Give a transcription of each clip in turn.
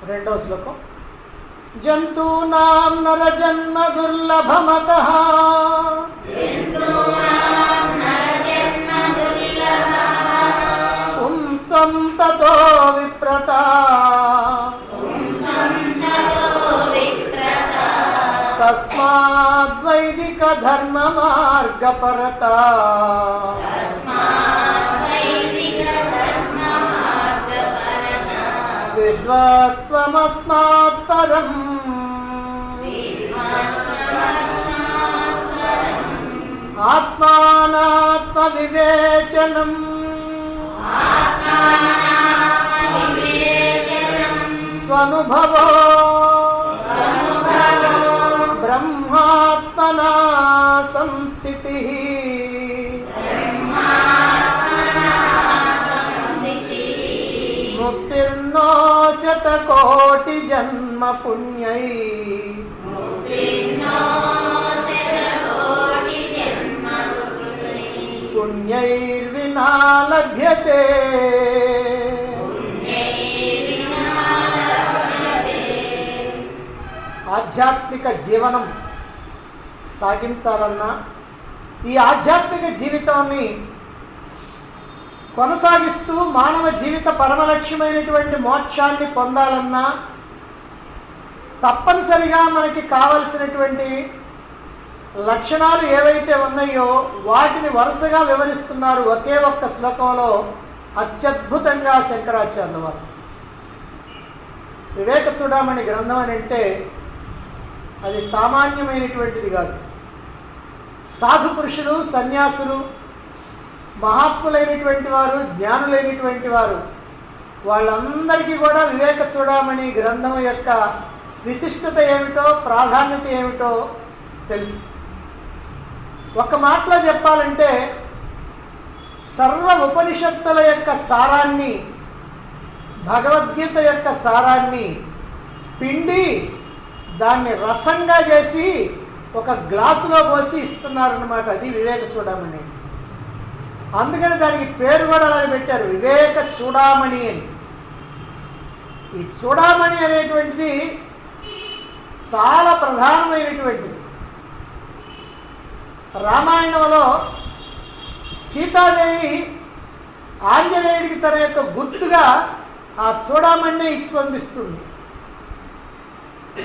రెండవ శ్లోకం. జంతూనాం నరజన్మ దుర్లభమతః పుంస్త్వం తతో విప్రత తస్మాద్వైదిక ధర్మ మార్గపరత విద్వత్వమస్మాత్ పరం ఆత్మానాత్మ వివేచనం స్వనుభవో బ్రహ్మాత్మనా సంస్థితి ముక్తిర్నో శతకోటి జన్మ పుణ్యై పుణ్యైర్వినా లభ్యతే. ఆధ్యాత్మిక జీవనం సాగించాలన్నా, ఈ ఆధ్యాత్మిక జీవితాన్ని కొనసాగిస్తూ మానవ జీవిత పరమలక్ష్యమైనటువంటి మోక్షాన్ని పొందాలన్నా తప్పనిసరిగా మనకి కావలసినటువంటి లక్షణాలు ఏవైతే ఉన్నాయో వాటిని వరుసగా వివరిస్తున్నారు ఒకే ఒక్క శ్లోకంలో అత్యద్భుతంగా శంకరాచార్యుల వారు. వివేక చూడమని గ్రంథం అని అంటే అది సామాన్యమైనటువంటిది కాదు. సాధు పురుషులు, సన్యాసులు, మహాత్ములైనటువంటి వారు, జ్ఞానులైనటువంటి వారు, వాళ్ళందరికీ కూడా వివేక చూడమని గ్రంథం యొక్క విశిష్టత ఏమిటో, ప్రాధాన్యత ఏమిటో తెలుసు. ఒక మాటలో చెప్పాలంటే సర్వ ఉపనిషత్తుల యొక్క సారాన్ని, భగవద్గీత యొక్క సారాన్ని పిండి దాన్ని రసంగా చేసి ఒక గ్లాసులో పోసి ఇస్తున్నారన్నమాట. అది వివేక చూడమని. అందుకని దానికి పేరు కూడా అలాగే పెట్టారు, వివేక చూడామణి అని. ఈ చూడామణి అనేటువంటిది చాలా ప్రధానమైనటువంటిది. రామాయణంలో సీతాదేవి ఆంజనేయుడికి తన యొక్క గుర్తుగా ఆ చూడామణిని ఇచ్చి పంపిస్తుంది.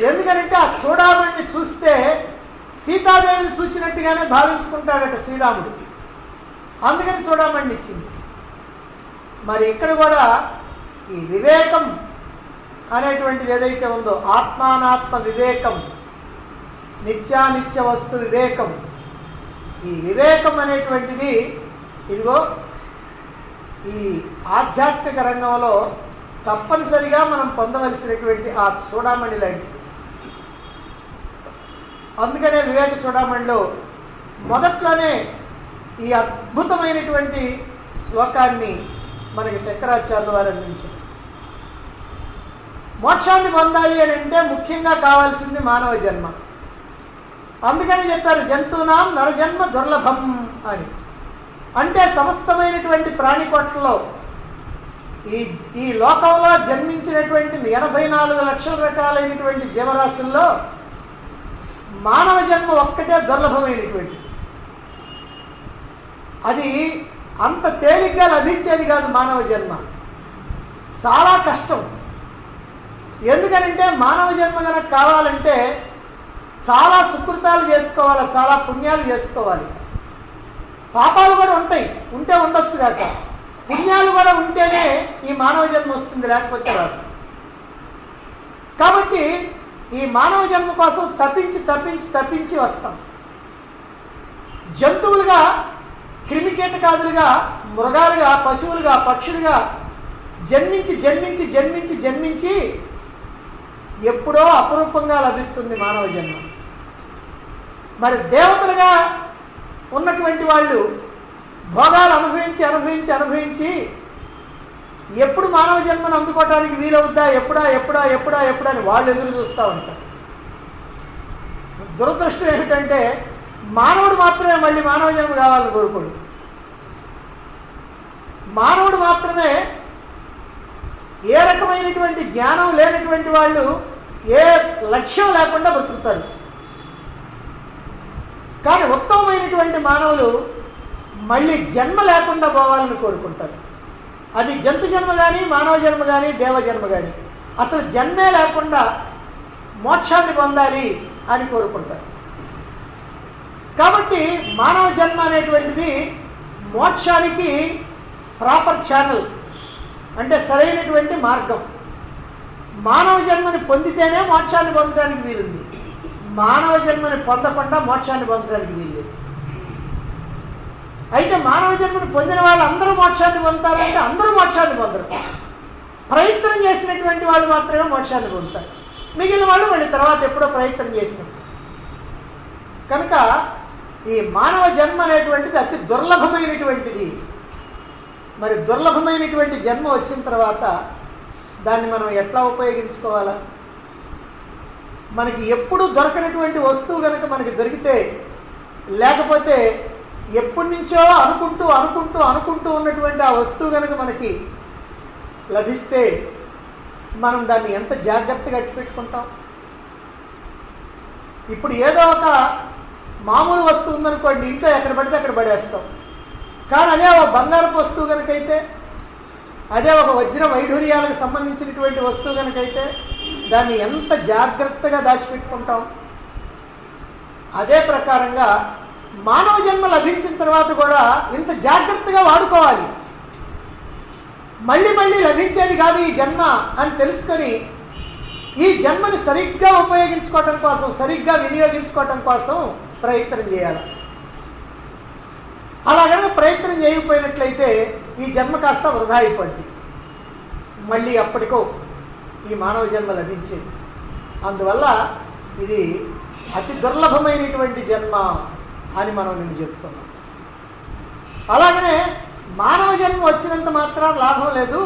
ఎందుకంటే ఆ చూడామణిని చూస్తే సీతాదేవిని చూసినట్టుగానే భావించుకుంటాడట శ్రీరాముడు. అందుకని చూడామణిని ఇచ్చింది. మరి ఇక్కడ కూడా ఈ వివేకం అనేటువంటిది ఏదైతే ఉందో, ఆత్మానాత్మ వివేకం, నిత్యానిత్య వస్తు వివేకం, ఈ వివేకం అనేటువంటిది ఇదిగో ఈ ఆధ్యాత్మిక రంగంలో తప్పనిసరిగా మనం పొందవలసినటువంటి ఆ చూడామణి లాంటిది. అందుకనే వివేక చూడామణిలో మొదట్లోనే ఈ అద్భుతమైనటువంటి శ్లోకాన్ని మనకి శంకరాచార్యుల వారు అందించారు. మోక్షాన్ని పొందాలి అని అంటే ముఖ్యంగా కావాల్సింది మానవ జన్మ. అందుకని చెప్పారు జంతువునాం నరజన్మ దుర్లభం అని. అంటే సమస్తమైనటువంటి ప్రాణికోట్లలో ఈ లోకంలో జన్మించినటువంటి 84 లక్షల రకాలైనటువంటి జీవరాశుల్లో మానవ జన్మ ఒక్కటే దుర్లభమైనటువంటి. అది అంత తేలిగ్గా లభించేది కాదు. మానవ జన్మ చాలా కష్టం. ఎందుకనంటే మానవ జన్మ కనుక కావాలంటే చాలా సుకృతాలు చేసుకోవాలి, చాలా పుణ్యాలు చేసుకోవాలి. పాపాలు కూడా ఉంటాయి, ఉంటే ఉండొచ్చు కాక పుణ్యాలు కూడా ఉంటేనే ఈ మానవ జన్మ వస్తుంది, లేకపోతే రాదు. కాబట్టి ఈ మానవ జన్మ కోసం తప్పించి తప్పించి తప్పించి వస్తాం. జంతువులుగా, క్రిమికీటకాదులుగా, మృగాలుగా, పశువులుగా, పక్షులుగా జన్మించి జన్మించి జన్మించి జన్మించి ఎప్పుడో అపురూపంగా లభిస్తుంది మానవ జన్మ. మరి దేవతలుగా ఉన్నటువంటి వాళ్ళు భోగాలు అనుభవించి అనుభవించి అనుభవించి ఎప్పుడు మానవ జన్మను అందుకోవడానికి వీలవుద్దా, ఎప్పుడా ఎప్పుడా ఎప్పుడా ఎప్పుడా అని వాళ్ళు ఎదురు చూస్తూ ఉంటారు. దురదృష్టం ఏమిటంటే మానవుడు మాత్రమే మళ్ళీ మానవ జన్మ కావాలని కోరుకోడు. మానవుడు మాత్రమే ఏ రకమైనటువంటి జ్ఞానం లేనటువంటి వాళ్ళు ఏ లక్ష్యం లేకుండా బ్రతుకుతారు. కానీ ఉత్తమమైనటువంటి మానవులు మళ్ళీ జన్మ లేకుండా పోవాలని కోరుకుంటారు. అది జంతు జన్మ కానీ, మానవ జన్మ కానీ, దేవ జన్మ కానీ, అసలు జన్మే లేకుండా మోక్షాన్ని పొందాలి అని కోరుకుంటారు. కాబట్టి మానవ జన్మ అనేటువంటిది మోక్షానికి ప్రాపర్ ఛానల్, అంటే సరైనటువంటి మార్గం. మానవ జన్మని పొందితేనే మోక్షాన్ని పొందడానికి వీలుంది. మానవ జన్మని పొందకుండా మోక్షాన్ని పొందడానికి వీల్లేదు. అయితే మానవ జన్మను పొందిన వాళ్ళు అందరూ మోక్షాన్ని పొందుతారంటే అందరూ మోక్షాన్ని పొందరు. ప్రయత్నం చేసినటువంటి వాళ్ళు మాత్రమే మోక్షాన్ని పొందుతారు. మిగిలిన వాళ్ళు మళ్ళీ తర్వాత ఎప్పుడో ప్రయత్నం చేసినట్టు. కనుక ఈ మానవ జన్మ అనేటువంటిది అతి దుర్లభమైనటువంటిది. మరి దుర్లభమైనటువంటి జన్మ వచ్చిన తర్వాత దాన్ని మనం ఎట్లా ఉపయోగించుకోవాలా? మనకి ఎప్పుడు దొరకనటువంటి వస్తువు కనుక మనకి దొరికితే, లేకపోతే ఎప్పటి నుంచో అనుకుంటూ అనుకుంటూ అనుకుంటూ ఉన్నటువంటి ఆ వస్తువు కనుక మనకి లభిస్తే మనం దాన్ని ఎంత జాగ్రత్తగా అట్టిపెట్టుకుంటాం. ఇప్పుడు ఏదో ఒక మామూలు వస్తువు ఉందనుకోండి, ఇంట్లో ఎక్కడ పడితే అక్కడ పడేస్తాం. కానీ అదే ఒక బంగారపు వస్తువు కనుకైతే, అదే ఒక వజ్ర వైఢూర్యాలకు సంబంధించినటువంటి వస్తువు కనుకైతే దాన్ని ఎంత జాగ్రత్తగా దాచిపెట్టుకుంటాం. అదే ప్రకారంగా మానవ జన్మ లభించిన తర్వాత కూడా ఇంత జాగ్రత్తగా వాడుకోవాలి. మళ్ళీ మళ్ళీ లభించేది కాదు ఈ జన్మ అని తెలుసుకొని ఈ జన్మని సరిగ్గా ఉపయోగించుకోవటం కోసం, సరిగ్గా వినియోగించుకోవటం కోసం ప్రయత్నం చేయాలి. అలాగనే ప్రయత్నం చేయకపోయినట్లయితే ఈ జన్మ కాస్త వృధా అయిపోద్ది. మళ్ళీ అప్పటికో ఈ మానవ జన్మ లభించేది. అందువల్ల ఇది అతి దుర్లభమైనటువంటి జన్మ అని మనం నేను చెప్తున్నాం. అలాగనే మానవ జన్మ వచ్చినంత మాత్రం లాభం లేదు.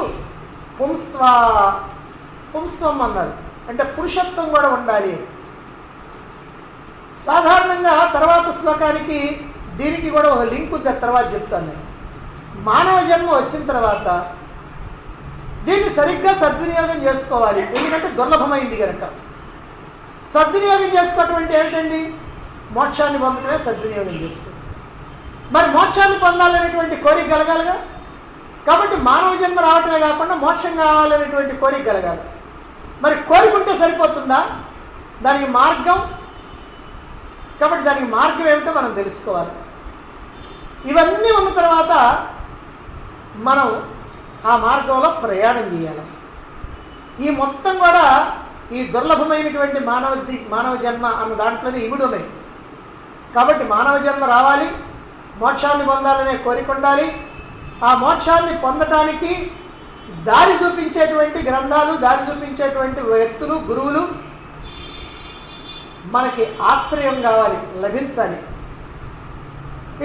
పుంస్త్వం అన్నారు, అంటే పురుషత్వం కూడా ఉండాలి. సాధారణంగా తర్వాత శ్లోకానికి దీనికి కూడా ఒక లింక్ ఉంది, తర్వాత చెప్తాను నేను. మానవ జన్మ వచ్చిన తర్వాత దీన్ని సరిగ్గా సద్వినియోగం చేసుకోవాలి. ఎందుకంటే దుర్లభమైంది కనుక. సద్వినియోగం చేసుకోవటం అంటే ఏమిటండి? మోక్షాన్ని పొందడమే సద్వినియోగం చేసుకోవాలి. మరి మోక్షాన్ని పొందాలనేటువంటి కోరిక కలగాలిగా. కాబట్టి మానవ జన్మ రావటమే కాకుండా మోక్షం కావాలనేటువంటి కోరిక కలగాలి. మరి కోరికుంటే సరిపోతుందా? దానికి మార్గం. కాబట్టి దానికి మార్గం ఏమిటో మనం తెలుసుకోవాలి. ఇవన్నీ ఉన్న తర్వాత మనం ఆ మార్గంలో ప్రయాణం చేయాలి. ఈ మొత్తం కూడా ఈ దుర్లభమైనటువంటి మానవ జన్మ అన్న దాంట్లోనే ఇమిడి ఉన్నాయి. కాబట్టి మానవ జన్మ రావాలి, మోక్షాన్ని పొందాలనే కోరిక ఉండాలి. ఆ మోక్షాన్ని పొందటానికి దారి చూపించేటువంటి గ్రంథాలు, దారి చూపించేటువంటి వ్యక్తులు, గురువులు మనకి ఆశ్రయం కావాలి, లభించాలి.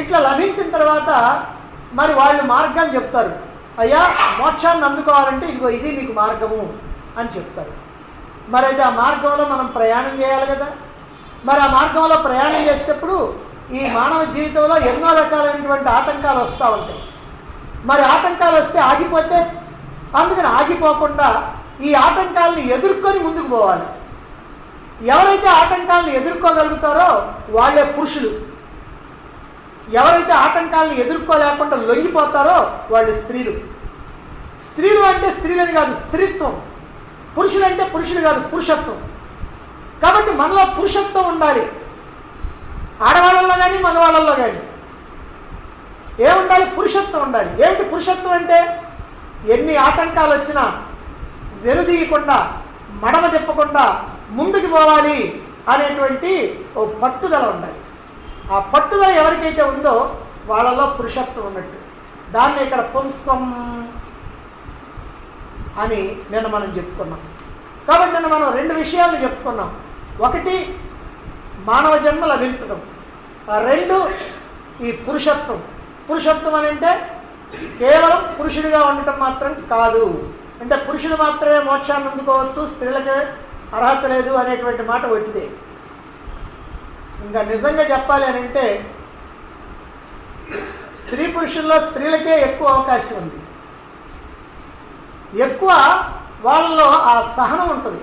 ఇట్లా లభించిన తర్వాత మరి వాళ్ళు మార్గాన్ని చెప్తారు. అయ్యా, మోక్షాన్ని అందుకోవాలంటే ఇదిగో ఇది నీకు మార్గము అని చెప్తారు. మరి అయితే ఆ మార్గంలో మనం ప్రయాణం చేయాలి కదా. మరి ఆ మార్గంలో ప్రయాణం చేసేటప్పుడు ఈ మానవ జీవితంలో ఎన్నో రకాలైనటువంటి ఆటంకాలు వస్తూ ఉంటాయి. మరి ఆటంకాలు వస్తే ఆగిపోతే, అందుకని ఆగిపోకుండా ఈ ఆటంకాలని ఎదుర్కొని ముందుకు పోవాలి. ఎవరైతే ఆటంకాలను ఎదుర్కోగలుగుతారో వాళ్ళే పురుషులు. ఎవరైతే ఆటంకాలను ఎదుర్కోలేకుండా లొంగిపోతారో వాళ్ళు స్త్రీలు. స్త్రీలు అంటే స్త్రీలని కాదు, స్త్రీత్వం. పురుషులు అంటే పురుషులు కాదు, పురుషత్వం. కాబట్టి మనలో పురుషత్వం ఉండాలి. ఆడవాళ్ళల్లో కానీ మగవాళ్ళల్లో కానీ ఏముండాలి? పురుషత్వం ఉండాలి. ఏమిటి పురుషత్వం అంటే? ఎన్ని ఆటంకాలు వచ్చినా వెనుదీయకుండా, మడమ తిప్పకుండా ముందుకు పోవాలి అనేటువంటి ఓ పట్టుదల ఉండాలి. ఆ పట్టుదల ఎవరికైతే ఉందో వాళ్ళలో పురుషత్వం ఉన్నట్టు. దాన్ని ఇక్కడ పుంస్త్వం అని నిన్న మనం చెప్పుకున్నాం. కాబట్టి నిన్న మనం రెండు విషయాలు చెప్పుకున్నాం. ఒకటి మానవ జన్మ లభించడం, రెండు ఈ పురుషత్వం. పురుషత్వం అని అంటే కేవలం పురుషుడిగా ఉండటం మాత్రం కాదు. అంటే పురుషుడు మాత్రమే మోక్షాన్ని అందుకోవచ్చు, స్త్రీలకే అర్హత లేదు అనేటువంటి మాట ఒట్టిదే. ఇంకా నిజంగా చెప్పాలి అని అంటే స్త్రీ పురుషుల్లో స్త్రీలకే ఎక్కువ అవకాశం ఉంది. ఎక్కువ వాళ్ళలో ఆ సహనం ఉంటుంది,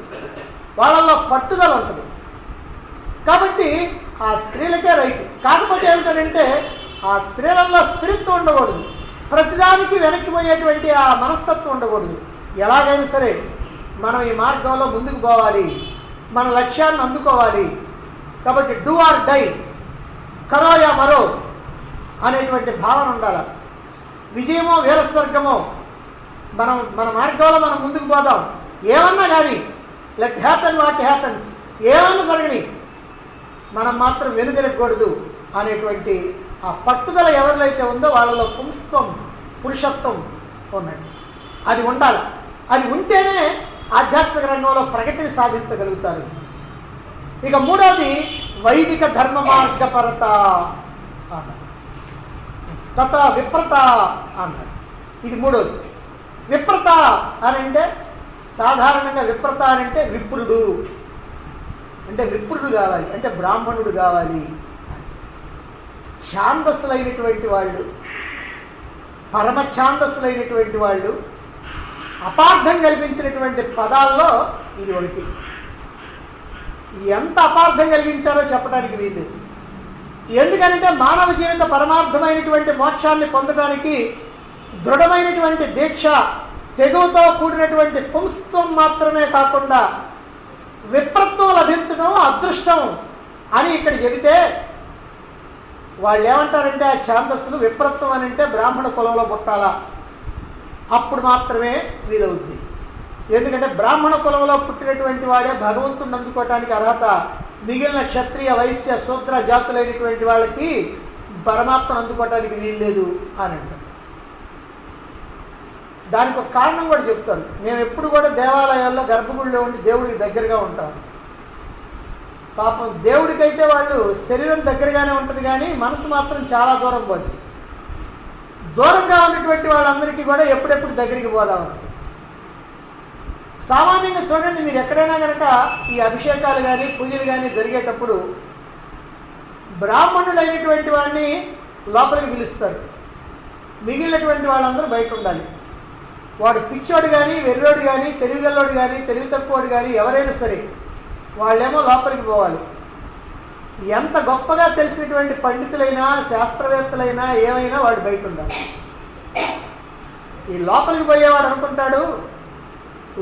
వాళ్ళలో పట్టుదల ఉంటుంది. కాబట్టి ఆ స్త్రీలకే రైట్. కాకపోతే ఏమిటంటే ఆ స్త్రీలలో స్త్రీత్వం ఉండకూడదు, ప్రతిదానికి వెనక్కిపోయేటువంటి ఆ మనస్తత్వం ఉండకూడదు. ఎలాగైనా సరే మనం ఈ మార్గంలో ముందుకు పోవాలి, మన లక్ష్యాన్ని అందుకోవాలి. కాబట్టి డూ ఆర్ డై, కరో యా మరో అనేటువంటి భావన ఉండాలి. విజయమో వీరస్వర్గమో, మన మార్గంలో మనం ముందుకు పోదాం. ఏమన్నా కానీ లెట్ హ్యాపెన్ వాట్ హ్యాపెన్స్, ఏమన్నా జరగని మనం మాత్రం వెనుదిరగకూడదు అనేటువంటి ఆ పట్టుదల ఎవరిలో అయితే ఉందో వాళ్ళలో పురుషత్వం ఉన్నది. అది ఉండాలి. అది ఉంటేనే ఆధ్యాత్మిక రంగంలో ప్రగతిని సాధించగలుగుతారు. ఇక మూడవది వైదిక ధర్మ మార్గపరత అన్నారు, తత విప్రత అన్నారు. ఇది మూడవది. విప్రత అని అంటే సాధారణంగా విప్రత అని అంటే విప్రుడు, అంటే విప్రుడు కావాలి, అంటే బ్రాహ్మణుడు కావాలి. ఛాందస్సులైనటువంటి వాళ్ళు, పరమ ఛాందస్సులైనటువంటి వాళ్ళు అపార్థం కల్పించినటువంటి పదాల్లో ఇది ఒకటి. ఎంత అపార్థం కలిగించారో చెప్పడానికి వీల్లేదు. ఎందుకంటే మానవ జీవిత పరమార్థమైనటువంటి మోక్షాన్ని పొందడానికి దృఢమైనటువంటి దీక్ష, తెగువతో కూడినటువంటి పుంస్త్వం మాత్రమే కాకుండా విప్రత్వం లభించడం అదృష్టం అని ఇక్కడ చెబితే వాళ్ళు ఏమంటారంటే ఆ ఛాందస్సులు విప్రత్వం అని అంటే బ్రాహ్మణ కులంలో పుట్టాలా, అప్పుడు మాత్రమే వీలవుద్ది. ఎందుకంటే బ్రాహ్మణ కులంలో పుట్టినటువంటి వాడే భగవంతుడిని అందుకోవటానికి అర్హత. మిగిలిన క్షత్రియ వైశ్య శూద్ర జాతులైనటువంటి వాళ్ళకి పరమాత్మను అందుకోవటానికి వీల్లేదు అని అంటారు. దానికి ఒక కారణం కూడా చెప్తారు. మేము ఎప్పుడు కూడా దేవాలయాల్లో గర్భగుడిలో ఉండి దేవుడికి దగ్గరగా ఉంటాం. పాపం దేవుడికైతే వాళ్ళు శరీరం దగ్గరగానే ఉంటుంది, కానీ మనసు మాత్రం చాలా దూరం పోతుంది. దూరంగా ఉన్నటువంటి వాళ్ళందరికీ కూడా ఎప్పుడెప్పుడు దగ్గరికి పోదామంటే సామాన్యంగా చూడండి, మీరు ఎక్కడైనా కనుక ఈ అభిషేకాలు కానీ పూజలు కానీ జరిగేటప్పుడు బ్రాహ్మణులైనటువంటి వాడిని లోపలికి పిలుస్తారు, మిగిలినటువంటి వాళ్ళందరూ బయట ఉండాలి. వాడు పిచ్చోడు కానీ వెర్రోడు కానీ తెలివిగల్లోడు కానీ తెలివి తక్కువడు కానీ ఎవరైనా సరే వాళ్ళేమో లోపలికి పోవాలి. ఎంత గొప్పగా తెలిసినటువంటి పండితులైనా శాస్త్రవేత్తలైనా ఏమైనా వాడు బయట ఉండాలి. ఈ లోపలికి పోయేవాడు అనుకుంటాడు,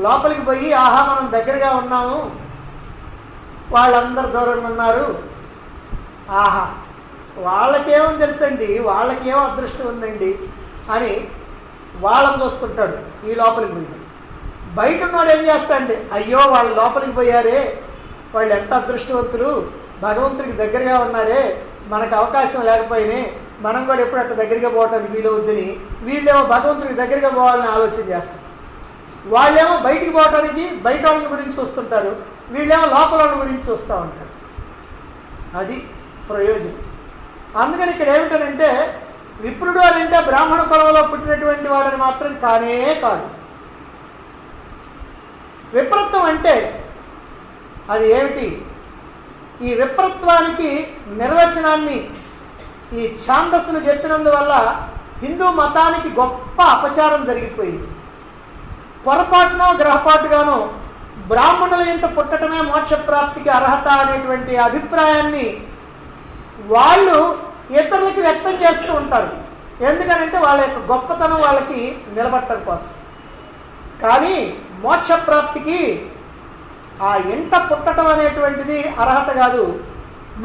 లోపలికి పోయి ఆహా మనం దగ్గరగా ఉన్నాము, వాళ్ళందరూ దూరంగా ఉన్నారు, ఆహా వాళ్ళకేమో తెలుసండి, వాళ్ళకేమో అదృష్టం ఉందండి అని వాళ్ళని చూస్తుంటాడు. ఈ లోపలికి పోయి బయట ఉన్నవాడు ఏం చేస్తాడండి, అయ్యో వాళ్ళు లోపలికి పోయారే, వాళ్ళు ఎంత అదృష్టవంతులు, భగవంతుడికి దగ్గరగా ఉన్నారే, మనకు అవకాశం లేకపోయినా మనం కూడా ఎప్పుడు అట్లా దగ్గరగా పోవటానికి వీలవుద్దని వీళ్ళేమో భగవంతుడికి దగ్గరగా పోవాలని ఆలోచన చేస్తారు. వాళ్ళేమో బయటికి పోవటానికి బయట వాళ్ళ గురించి చూస్తుంటారు, వీళ్ళేమో లోపల వాళ్ళ గురించి చూస్తూ ఉంటారు. అది ప్రయోజనం. అందుకని ఇక్కడ ఏమిటనంటే విప్రుడు అని అంటే బ్రాహ్మణ కులంలో పుట్టినటువంటి వాడని మాత్రం కానే కాదు. విప్రత్వం అంటే అది ఏమిటి? ఈ విప్రత్వానికి నిర్వచనాన్ని ఈ ఛాందస్సులు చెప్పినందువల్ల హిందూ మతానికి గొప్ప అపచారం జరిగిపోయింది. పొరపాటునో గ్రహపాటుగానో బ్రాహ్మణుల ఇంట పుట్టడమే మోక్షప్రాప్తికి అర్హత అనేటువంటి అభిప్రాయాన్ని వాళ్ళు ఇతరులకి వ్యక్తం చేస్తూ ఉంటారు. ఎందుకనంటే వాళ్ళ యొక్క గొప్పతనం వాళ్ళకి నిలబట్టడం కోసం. కానీ మోక్షప్రాప్తికి ఆ ఇంట పుట్టడం అనేటువంటిది అర్హత కాదు.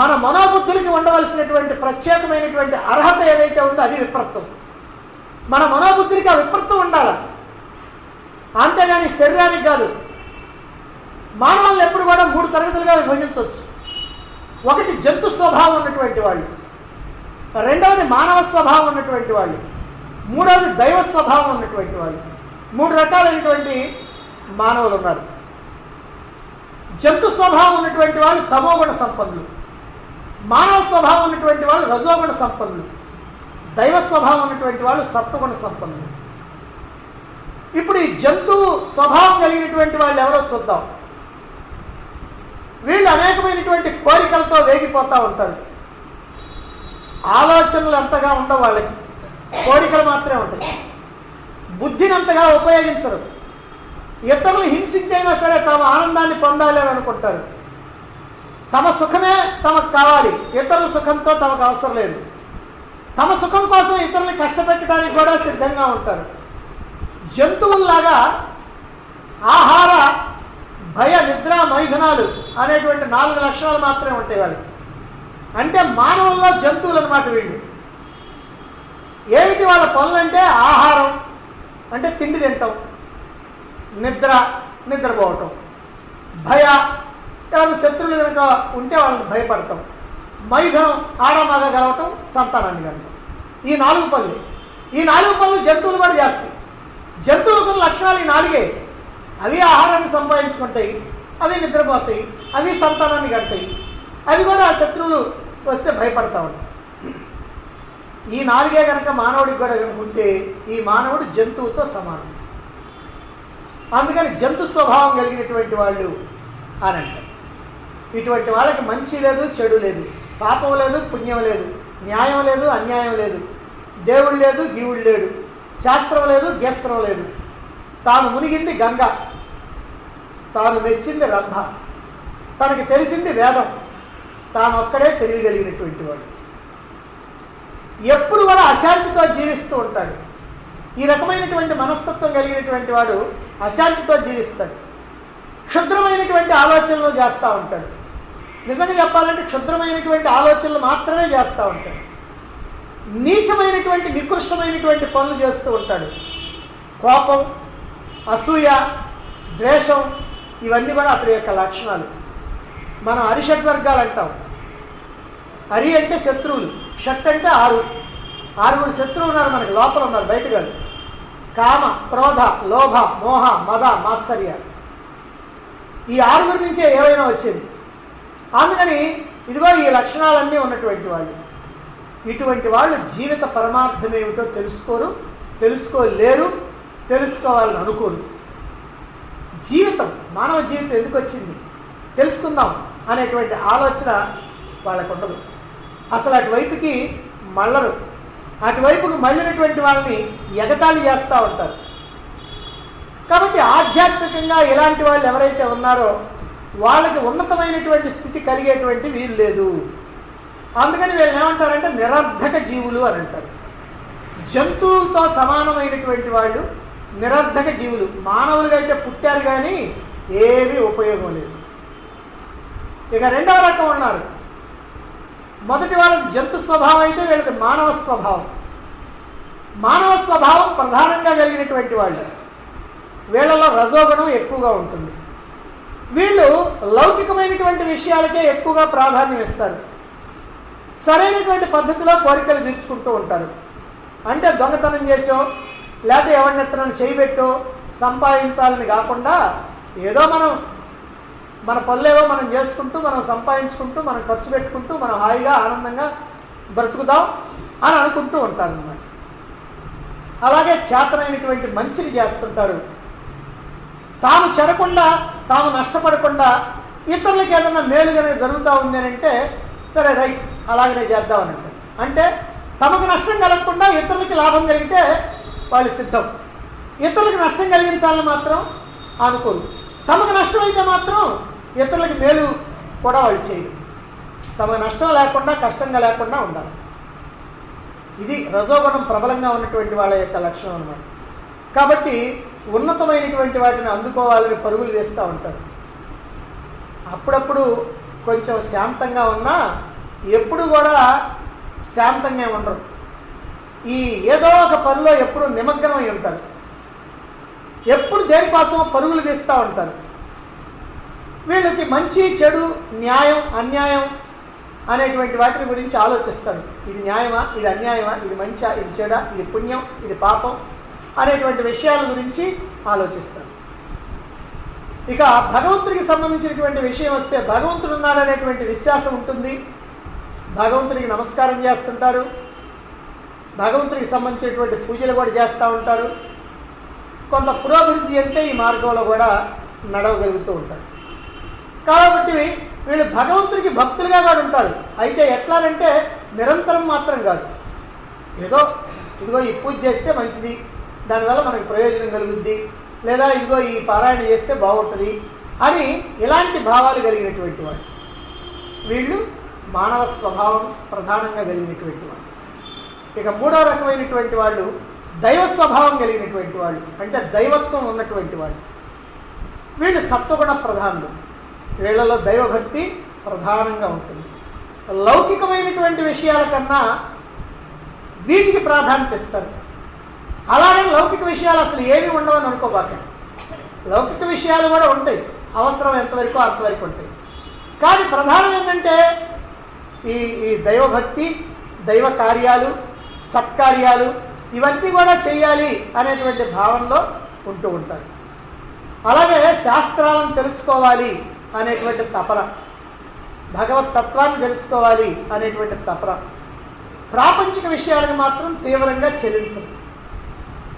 మన మనోబుద్ధులకి ఉండవలసినటువంటి ప్రత్యేకమైనటువంటి అర్హత ఏదైతే ఉందో అది విప్రత్వం. మన మనోబుద్ధులకి ఆ విప్రత్వం ఉండాలి, అంతేగాని శరీరానికి కాదు. మానవులను ఎప్పుడు కూడా 3 తరగతులుగా విభజించవచ్చు. ఒకటి జంతు స్వభావం ఉన్నటువంటి వాళ్ళు, రెండవది మానవ స్వభావం ఉన్నటువంటి వాళ్ళు, మూడవది దైవ స్వభావం ఉన్నటువంటి వాళ్ళు. 3 రకాలైనటువంటి మానవులు ఉన్నారు. జంతు స్వభావం ఉన్నటువంటి వాళ్ళు తమోగుణ సంపన్నులు, మానవ స్వభావం ఉన్నటువంటి వాళ్ళు రజోగుణ సంపన్నులు, దైవ స్వభావం ఉన్నటువంటి వాళ్ళు సత్వగుణ సంపన్నులు. ఇప్పుడు ఈ జంతు స్వభావం కలిగినటువంటి వాళ్ళు ఎవరో చూద్దాం. వీళ్ళు అనేకమైనటువంటి కోరికలతో వేగిపోతూ ఉంటారు. ఆలోచనలు అంతగా ఉండవు వాళ్ళకి, కోరికలు మాత్రమే ఉంటాయి. బుద్ధిని అంతగా ఉపయోగించరు. ఇతరులు హింసించైనా సరే తమ ఆనందాన్ని పొందాలి అని అనుకుంటారు. తమ సుఖమే తమకు కావాలి, ఇతరుల సుఖంతో తమకు అవసరం లేదు. తమ సుఖం కోసం ఇతరుల్ని కష్టపెట్టడానికి కూడా సిద్ధంగా ఉంటారు. జంతువుల్లాగా ఆహార, భయ, నిద్ర, మైథునాలు అనేటువంటి 4 లక్షణాలు మాత్రమే ఉంటాయి వాళ్ళకి. అంటే మానవుల్లో జంతువులు అన్నమాట వీళ్ళు. ఏమిటి వాళ్ళ పనులు అంటే ఆహారం అంటే తిండి తింటాం, నిద్ర నిద్రపోవటం, భయ ఎవరు శత్రువులు కనుక ఉంటే వాళ్ళని భయపడతాం, మైథునం ఆడమగ గలవటం, సంతానాన్ని కలవటం. ఈ 4 పనులు. ఈ 4 పనులు జంతువులు కూడా చేస్తాయి. జంతువులకు లక్షణాలు ఈ 4. అవి ఆహారాన్ని సంపాదించుకుంటాయి, అవి నిద్రపోతాయి, అవి సంతానాన్ని కడతాయి, అవి కూడా శత్రువులు వస్తే భయపడతా ఉంటాయి. ఈ 4 కనుక మానవుడికి కూడా కనుకుంటే ఈ మానవుడు జంతువుతో సమానం. అందుకని జంతు స్వభావం కలిగినటువంటి వాళ్ళు అని అంటారు. ఇటువంటి వాళ్ళకి మంచి లేదు, చెడు లేదు, పాపం లేదు, పుణ్యం లేదు, న్యాయం లేదు, అన్యాయం లేదు, దేవుడు లేదు, గీవుడు లేడు, శాస్త్రం లేదు, గేస్త్రం లేదు. తాను మునిగింది గంగ, తాను మెచ్చింది రంభ, తనకి తెలిసింది వేదం, తాను ఒక్కడే తెలియగలిగినటువంటి వాడు. ఎప్పుడు కూడా అశాంతితో జీవిస్తూ ఉంటాడు. ఈ రకమైనటువంటి మనస్తత్వం కలిగినటువంటి వాడు అశాంతితో జీవిస్తాడు. క్షుద్రమైనటువంటి ఆలోచనలు చేస్తూ ఉంటాడు. నిజంగా చెప్పాలంటే క్షుద్రమైనటువంటి ఆలోచనలు మాత్రమే చేస్తూ ఉంటాడు. నీచమైనటువంటి నికృష్టమైనటువంటి పనులు చేస్తూ ఉంటాడు. కోపం, అసూయ, ద్వేషం ఇవన్నీ కూడా అతని యొక్క లక్షణాలు. మనం అరిషడ్వర్గాలు అంటాం. అరి అంటే శత్రువులు, షట్ అంటే 6 శత్రువులు ఉన్నారు మనకి, లోపల ఉన్నారు, బయట కాదు. కామ, క్రోధ, లోభ, మోహ, మద, మాత్సర్య. ఈ 6 నుంచే ఏవైనా వచ్చేది. అందుకని ఇదిగో ఈ లక్షణాలన్నీ ఉన్నటువంటి వాళ్ళు. ఇటువంటి వాళ్ళు జీవిత పరమార్థం ఏమిటో తెలుసుకోరు, తెలుసుకోలేరు, తెలుసుకోవాలని అనుకోరు. జీవితం, మానవ జీవితం ఎందుకు వచ్చింది తెలుసుకుందాం అనేటువంటి ఆలోచన వాళ్ళకు ఉండదు. అసలు అటువైపుకి మళ్ళరు. అటువైపుకి మళ్ళినటువంటి వాళ్ళని ఎగతాళి చేస్తూ ఉంటారు. కాబట్టి ఆధ్యాత్మికంగా ఇలాంటి వాళ్ళు ఎవరైతే ఉన్నారో వాళ్ళకి ఉన్నతమైనటువంటి స్థితి కలిగేటువంటి వీలు లేదు. అందుకని వీళ్ళు ఏమంటారంటే నిరర్ధక జీవులు అని అంటారు. జంతువులతో సమానమైనటువంటి వాళ్ళు నిరర్ధక జీవులు. మానవులుగా అయితే పుట్టారు కానీ ఏమీ ఉపయోగం లేదు. ఇక రెండవ రకం ఉన్నారు. మొదటి వాళ్ళకి జంతు స్వభావం అయితే వీళ్ళకి మానవ స్వభావం. మానవ స్వభావం ప్రధానంగా కలిగినటువంటి వాళ్ళు. వీళ్ళలో రజోగుణం ఎక్కువగా ఉంటుంది. వీళ్ళు లౌకికమైనటువంటి విషయాలకే ఎక్కువగా ప్రాధాన్యం ఇస్తారు. సరైనటువంటి పద్ధతిలో కోరికలు తీర్చుకుంటూ ఉంటారు. అంటే దొంగతనం చేసో లేకపోతే ఎవరినెత్తనని చేయబెట్టో సంపాదించాలని కాకుండా ఏదో మన పనులేవో మనం చేసుకుంటూ, మనం సంపాదించుకుంటూ, మనం ఖర్చు పెట్టుకుంటూ, మనం హాయిగా ఆనందంగా బ్రతుకుదాం అని అనుకుంటూ ఉంటారు అన్నమాట. అలాగే చేతనైనటువంటి మంచిని చేస్తుంటారు. తాము చెడకుండా, తాము నష్టపడకుండా ఇతరులకు ఏదన్నా మేలు కనుక జరుగుతూ ఉంది అని అంటే సరే రైట్ అలాగనే చేద్దామని అంటారు. అంటే తమకు నష్టం కలగకుండా ఇతరులకి లాభం కలిగితే వాళ్ళు సిద్ధం. ఇతరులకు నష్టం కలిగించాలని మాత్రం అనుకోరు. తమకు నష్టం అయితే మాత్రం ఇతరులకు మేలు కూడా వాళ్ళు చేయరు. తమకు నష్టం లేకుండా, కష్టంగా లేకుండా ఉండాలి. ఇది రజోగుణం ప్రబలంగా ఉన్నటువంటి వాళ్ళ యొక్క లక్షణం అన్నమాట. కాబట్టి ఉన్నతమైనటువంటి వాటిని అందుకోవాలని పరుగులు తీస్తూ ఉంటారు. అప్పుడప్పుడు కొంచెం శాంతంగా ఉన్నా ఎప్పుడు కూడా శాంతంగా ఉండరు. ఈ ఏదో ఒక పనిలో ఎప్పుడు నిమగ్నమై ఉంటారు. ఎప్పుడు దేనికోసం పరుగులు తీస్తూ ఉంటారు. వీళ్ళకి మంచి, చెడు, న్యాయం, అన్యాయం అనేటువంటి వాటిని గురించి ఆలోచిస్తారు. ఇది న్యాయమా, ఇది అన్యాయమా, ఇది మంచా, ఇది చెడా, ఇది పుణ్యం, ఇది పాపం అనేటువంటి విషయాల గురించి ఆలోచిస్తారు. ఇక భగవంతుడికి సంబంధించినటువంటి విషయం వస్తే భగవంతుడు ఉన్నాడనేటువంటి విశ్వాసం ఉంటుంది. భగవంతుడికి నమస్కారం చేస్తుంటారు. భగవంతుడికి సంబంధించినటువంటి పూజలు కూడా చేస్తూ ఉంటారు. కొంత పురోభివృద్ధి అంటే ఈ మార్గంలో కూడా నడవగలుగుతూ ఉంటారు. కాబట్టి వీళ్ళు భగవంతుడికి భక్తులుగా కూడా ఉంటారు. అయితే ఎట్లానంటే నిరంతరం మాత్రం కాదు. ఏదో ఇదిగో ఈ పూజ చేస్తే మంచిది, దానివల్ల మనకు ప్రయోజనం కలుగుద్ది లేదా ఇదిగో ఈ పారాయణ చేస్తే బాగుంటుంది అని ఇలాంటి భావాలు కలిగినటువంటి వాళ్ళు. వీళ్ళు మానవ స్వభావం ప్రధానంగా కలిగినటువంటి వాళ్ళు. ఇక మూడో రకమైనటువంటి వాళ్ళు దైవ స్వభావం కలిగినటువంటి వాళ్ళు, అంటే దైవత్వం ఉన్నటువంటి వాళ్ళు. వీళ్ళు సత్వగుణ ప్రధానులు. వీళ్ళలో దైవభక్తి ప్రధానంగా ఉంటుంది. లౌకికమైనటువంటి విషయాల కన్నా వీటికి ప్రాధాన్యత ఇస్తారు. అలాగే లౌకిక విషయాలు అసలు ఏమీ ఉండవని అనుకోబాక. లౌకిక విషయాలు కూడా ఉంటాయి, అవసరం ఎంతవరకు అంతవరకు ఉంటాయి. కానీ ప్రధానం ఏంటంటే ఈ దైవభక్తి, దైవ కార్యాలు, సత్కార్యాలు ఇవన్నీ కూడా చేయాలి అనేటువంటి భావనలో ఉంటూ ఉంటారు. అలాగే శాస్త్రాలను తెలుసుకోవాలి అనేటువంటి తపన, భగవత్ తత్వాన్ని తెలుసుకోవాలి అనేటువంటి తపన. ప్రాపంచిక విషయాలను మాత్రం తీవ్రంగా చెల్లించరు.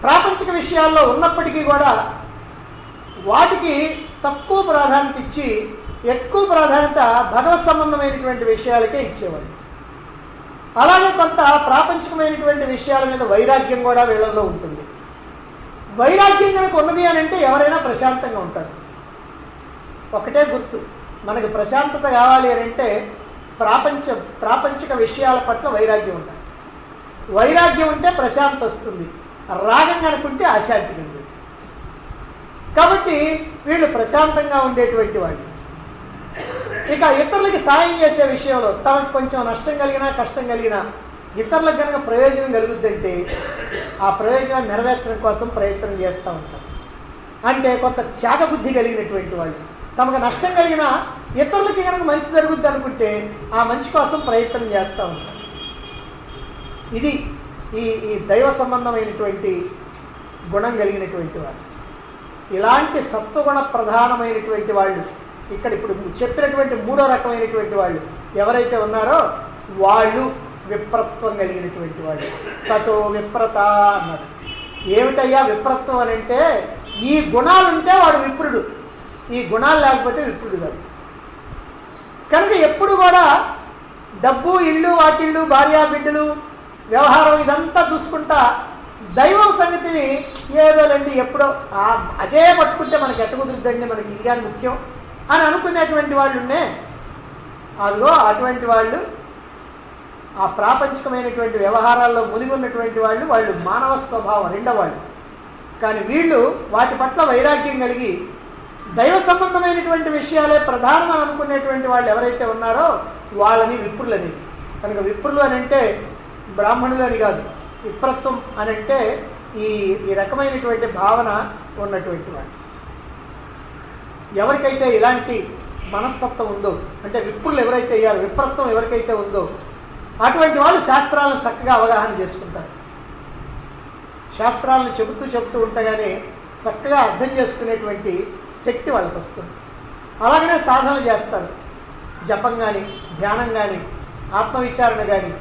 ప్రాపంచిక విషయాల్లో ఉన్నప్పటికీ కూడా వాటికి తక్కువ ప్రాధాన్యత ఇచ్చి ఎక్కువ ప్రాధాన్యత భగవత్ సంబంధమైనటువంటి విషయాలకే ఇచ్చేవాడు. అలాగే కొంత ప్రాపంచికమైనటువంటి విషయాల మీద వైరాగ్యం కూడా వీళ్ళల్లో ఉంటుంది. వైరాగ్యం కనుక ఉన్నది అని అంటే ఎవరైనా ప్రశాంతంగా ఉంటారు. ఒకటే గుర్తు, మనకి ప్రశాంతత కావాలి అని అంటే ప్రాపంచిక విషయాల పట్ల వైరాగ్యం ఉండాలి. వైరాగ్యం ఉంటే ప్రశాంతత వస్తుంది, రాగం కనుకుంటే అశాంతి కలిగింది. కాబట్టి వీళ్ళు ప్రశాంతంగా ఉండేటువంటి వాళ్ళు. ఇక ఇతరులకి సాయం చేసే విషయంలో తమకు కొంచెం నష్టం కలిగినా కష్టం కలిగినా ఇతరులకు కనుక ప్రయోజనం కలుగుద్దంటే ఆ ప్రయోజనాన్ని నెరవేర్చడం కోసం ప్రయత్నం చేస్తూ ఉంటారు. అంటే కొంత త్యాగబుద్ధి కలిగినటువంటి వాళ్ళు. తమకు నష్టం కలిగినా ఇతరులకి కనుక మంచి జరుగుద్ది అనుకుంటే ఆ మంచి కోసం ప్రయత్నం చేస్తూ ఉంటారు. ఇది ఈ దైవ సంబంధమైనటువంటి గుణం కలిగినటువంటి వాళ్ళు. ఇలాంటి సత్వగుణ ప్రధానమైనటువంటి వాళ్ళు ఇక్కడ ఇప్పుడు చెప్పినటువంటి మూడో రకమైనటువంటి వాళ్ళు ఎవరైతే ఉన్నారో వాళ్ళు విప్రత్వం కలిగినటువంటి వాళ్ళు. తతో విప్రత అన్నారు. ఏమిటయ్యా విప్రత్వం అని అంటే ఈ గుణాలు ఉంటే వాడు విప్రుడు, ఈ గుణాలు లేకపోతే విప్రుడు కాదు. కనుక ఎప్పుడు కూడా డబ్బు, ఇళ్ళు, వాటిళ్ళు, భార్యా బిడ్డలు, వ్యవహారం ఇదంతా చూసుకుంటా దైవం సంగతిని ఏదోలండి ఎప్పుడో అదే పట్టుకుంటే మనకి ఎట్ట కుదురుద్దండి, మనకి ఇది కానీ ముఖ్యం అని అనుకునేటువంటి వాళ్ళు ఉండే. అదిగో అటువంటి వాళ్ళు ఆ ప్రాపంచికమైనటువంటి వ్యవహారాల్లో మునిగి ఉన్నటువంటి వాళ్ళు మానవ స్వభావం రెండో వాళ్ళు. కానీ వీళ్ళు వాటి పట్ల వైరాగ్యం కలిగి దైవ సంబంధమైనటువంటి విషయాలే ప్రధానం అని అనుకునేటువంటి వాళ్ళు ఎవరైతే ఉన్నారో వాళ్ళని విప్రులని. కనుక విప్రులు అని అంటే బ్రాహ్మణులు అని కాదు. విప్రత్వం అని అంటే ఈ రకమైనటువంటి భావన ఉన్నటువంటి వాళ్ళు. ఎవరికైతే ఇలాంటి మనస్తత్వం ఉందో, అంటే విప్రులు ఎవరైతే అయ్యారో, విప్రత్వం ఎవరికైతే ఉందో అటువంటి వాళ్ళు శాస్త్రాలను చక్కగా అవగాహన చేసుకుంటారు. శాస్త్రాలను చెబుతూ ఉంటగానే చక్కగా అర్థం చేసుకునేటువంటి శక్తి వాళ్ళకి వస్తుంది. అలాగనే సాధనలు చేస్తారు. జపం కానీ, ధ్యానం కానీ, ఆత్మవిచారణ కానీ,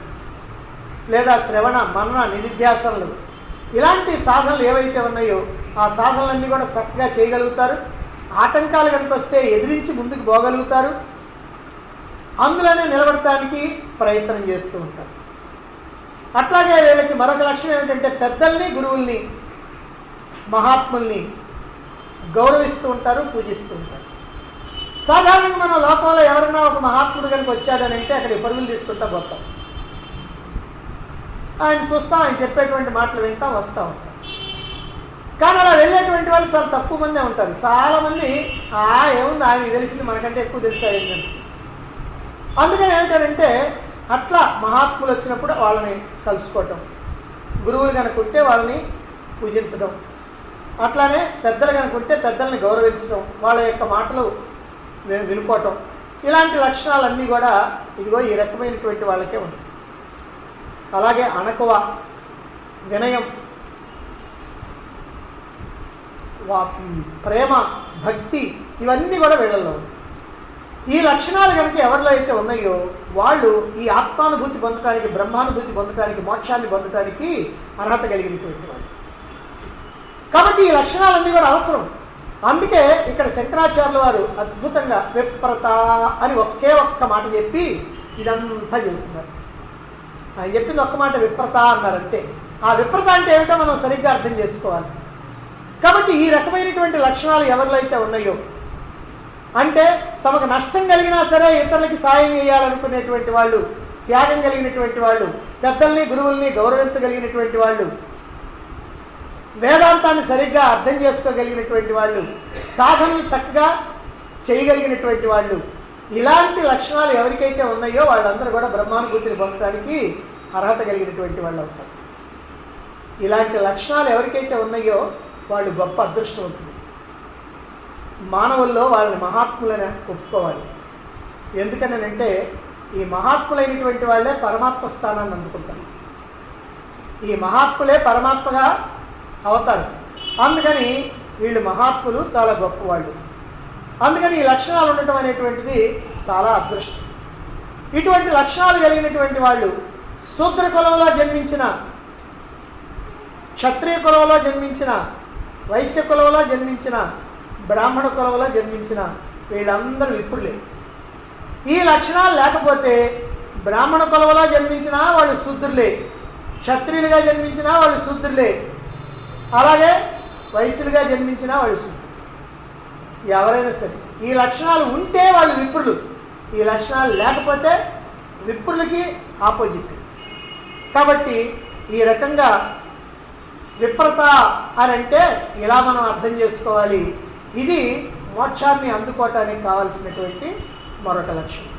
లేదా శ్రవణ, మనన, నిధిధ్యాసనలు ఇలాంటి సాధనలు ఏవైతే ఉన్నాయో ఆ సాధనలన్నీ కూడా చక్కగా చేయగలుగుతారు. ఆటంకాలు కనుక వస్తే ఎదిరించి ముందుకు పోగలుగుతారు. అందులోనే నిలబడటానికి ప్రయత్నం చేస్తూ ఉంటారు. అట్లాగే వీళ్ళకి మరొక లక్ష్యం ఏమిటంటే పెద్దల్ని, గురువుల్ని, మహాత్ముల్ని గౌరవిస్తూ ఉంటారు, పూజిస్తూ ఉంటారు. సాధారణంగా మన లోకంలో ఎవరైనా ఒక మహాత్ముడు కనుక వచ్చాడని అంటే అక్కడికి పరుగులు తీసుకుంటా పోతాం. ఆయన చూస్తాం, ఆయన చెప్పేటువంటి మాటలు వింటాం, వస్తూ ఉంటాం. కానీ అలా వెళ్ళేటువంటి వాళ్ళు చాలా తక్కువ మందే ఉంటారు. చాలామంది ఏముంది ఆయన తెలిసింది మనకంటే ఎక్కువ తెలుస్తాయండి. అందుకని ఏమిటారంటే అట్లా మహాత్ములు వచ్చినప్పుడు వాళ్ళని కలుసుకోవటం, గురువులు కనుకుంటే వాళ్ళని పూజించడం, అట్లానే పెద్దలు కనుకుంటే పెద్దల్ని గౌరవించడం, వాళ్ళ యొక్క మాటలు వినుకోవటం, ఇలాంటి లక్షణాలన్నీ కూడా ఇదిగో ఈ రకమైనటువంటి వాళ్ళకే ఉంటాయి. అలాగే అణకువ, వినయం, ప్రేమ, భక్తి ఇవన్నీ కూడా వీళ్ళల్లో ఉన్నాయి. ఈ లక్షణాలు కనుక ఎవరిలో అయితే ఉన్నాయో వాళ్ళు ఈ ఆత్మానుభూతి పొందడానికి, బ్రహ్మానుభూతి పొందడానికి, మోక్షాన్ని పొందడానికి అర్హత కలిగినటువంటి వాళ్ళు. కాబట్టి ఈ లక్షణాలన్నీ కూడా అవసరం. అందుకే ఇక్కడ శంకరాచార్యుల వారు అద్భుతంగా విప్రత అని ఒకే ఒక్క మాట చెప్పి ఇదంతా చెబుతున్నారు. ఆయన చెప్పింది ఒక్క మాట విప్రత అన్నారు అంతే. ఆ విప్రత అంటే ఏమిటో మనం సరిగ్గా అర్థం చేసుకోవాలి. కాబట్టి ఈ రకమైనటువంటి లక్షణాలు ఎవరిలో అయితే ఉన్నాయో, అంటే తమకు నష్టం కలిగినా సరే ఇతరులకి సాయం చేయాలనుకునేటువంటి వాళ్ళు, త్యాగం కలిగినటువంటి వాళ్ళు, పెద్దల్ని గురువుల్ని గౌరవించగలిగినటువంటి వాళ్ళు, వేదాంతాన్ని సరిగ్గా అర్థం చేసుకోగలిగినటువంటి వాళ్ళు, సాధనలు చక్కగా చేయగలిగినటువంటి వాళ్ళు, ఇలాంటి లక్షణాలు ఎవరికైతే ఉన్నాయో వాళ్ళందరూ కూడా బ్రహ్మానుభూతిని పొందడానికి అర్హత కలిగినటువంటి వాళ్ళు అవుతారు. ఇలాంటి లక్షణాలు ఎవరికైతే ఉన్నాయో వాళ్ళు గొప్ప అదృష్టవంతులు. మానవుల్లో వాళ్ళని మహాత్ములని ఒప్పుకోవాలి. ఎందుకనంటే ఈ మహాత్ములైనటువంటి వాళ్ళే పరమాత్మ స్థానాన్ని అందుకుంటారు. ఈ మహాత్ములే పరమాత్మగా అవుతారు. అందుకని వీళ్ళు మహాత్ములు, చాలా గొప్పవాళ్ళు. అందుకని ఈ లక్షణాలు ఉండటం అనేటువంటిది చాలా అదృష్టం. ఇటువంటి లక్షణాలు కలిగినటువంటి వాళ్ళు శూద్ర కులంలో జన్మించిన, క్షత్రియ కులంలో జన్మించిన, వైశ్య కులంలో జన్మించిన, బ్రాహ్మణ కులంలో జన్మించిన వీళ్ళందరూ విప్రులే. ఈ లక్షణాలు లేకపోతే బ్రాహ్మణ కులంలో జన్మించినా వాళ్ళు శూద్రులే, క్షత్రియులుగా జన్మించినా వాళ్ళు శూద్రులే, అలాగే వైశ్యులుగా జన్మించినా వాళ్ళు శూద్రులు. ఎవరైనా సరే ఈ లక్షణాలు ఉంటే వాళ్ళు విప్రులు, ఈ లక్షణాలు లేకపోతే విప్రులకి ఆపోజిట్. కాబట్టి ఈ రకంగా విప్రత అని అంటే ఇలా మనం అర్థం చేసుకోవాలి. ఇది మోక్షాన్ని అందుకోవటానికి కావలసినటువంటి మరొక లక్షణం.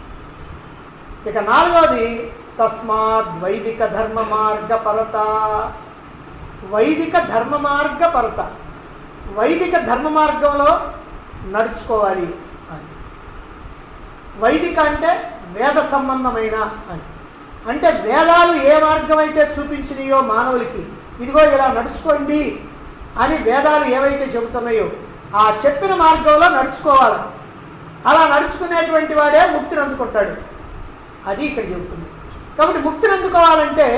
ఇక నాలుగవది తస్మాత్ వైదిక ధర్మ మార్గ పరత. వైదిక ధర్మ మార్గ పరత, వైదిక ధర్మ మార్గంలో నడుచుకోవాలి అని. వైదిక అంటే వేద సంబంధమైన అని, అంటే వేదాలు ఏ మార్గం అయితే చూపించినాయో మానవులకి, ఇదిగో ఇలా నడుచుకోండి అని వేదాలు ఏవైతే చెబుతున్నాయో ఆ చెప్పిన మార్గంలో నడుచుకోవాలి. అలా నడుచుకునేటువంటి వాడే ముక్తిని అందుకుంటాడు. అది ఇక్కడ చెబుతుంది. కాబట్టి ముక్తిని అందుకోవాలంటే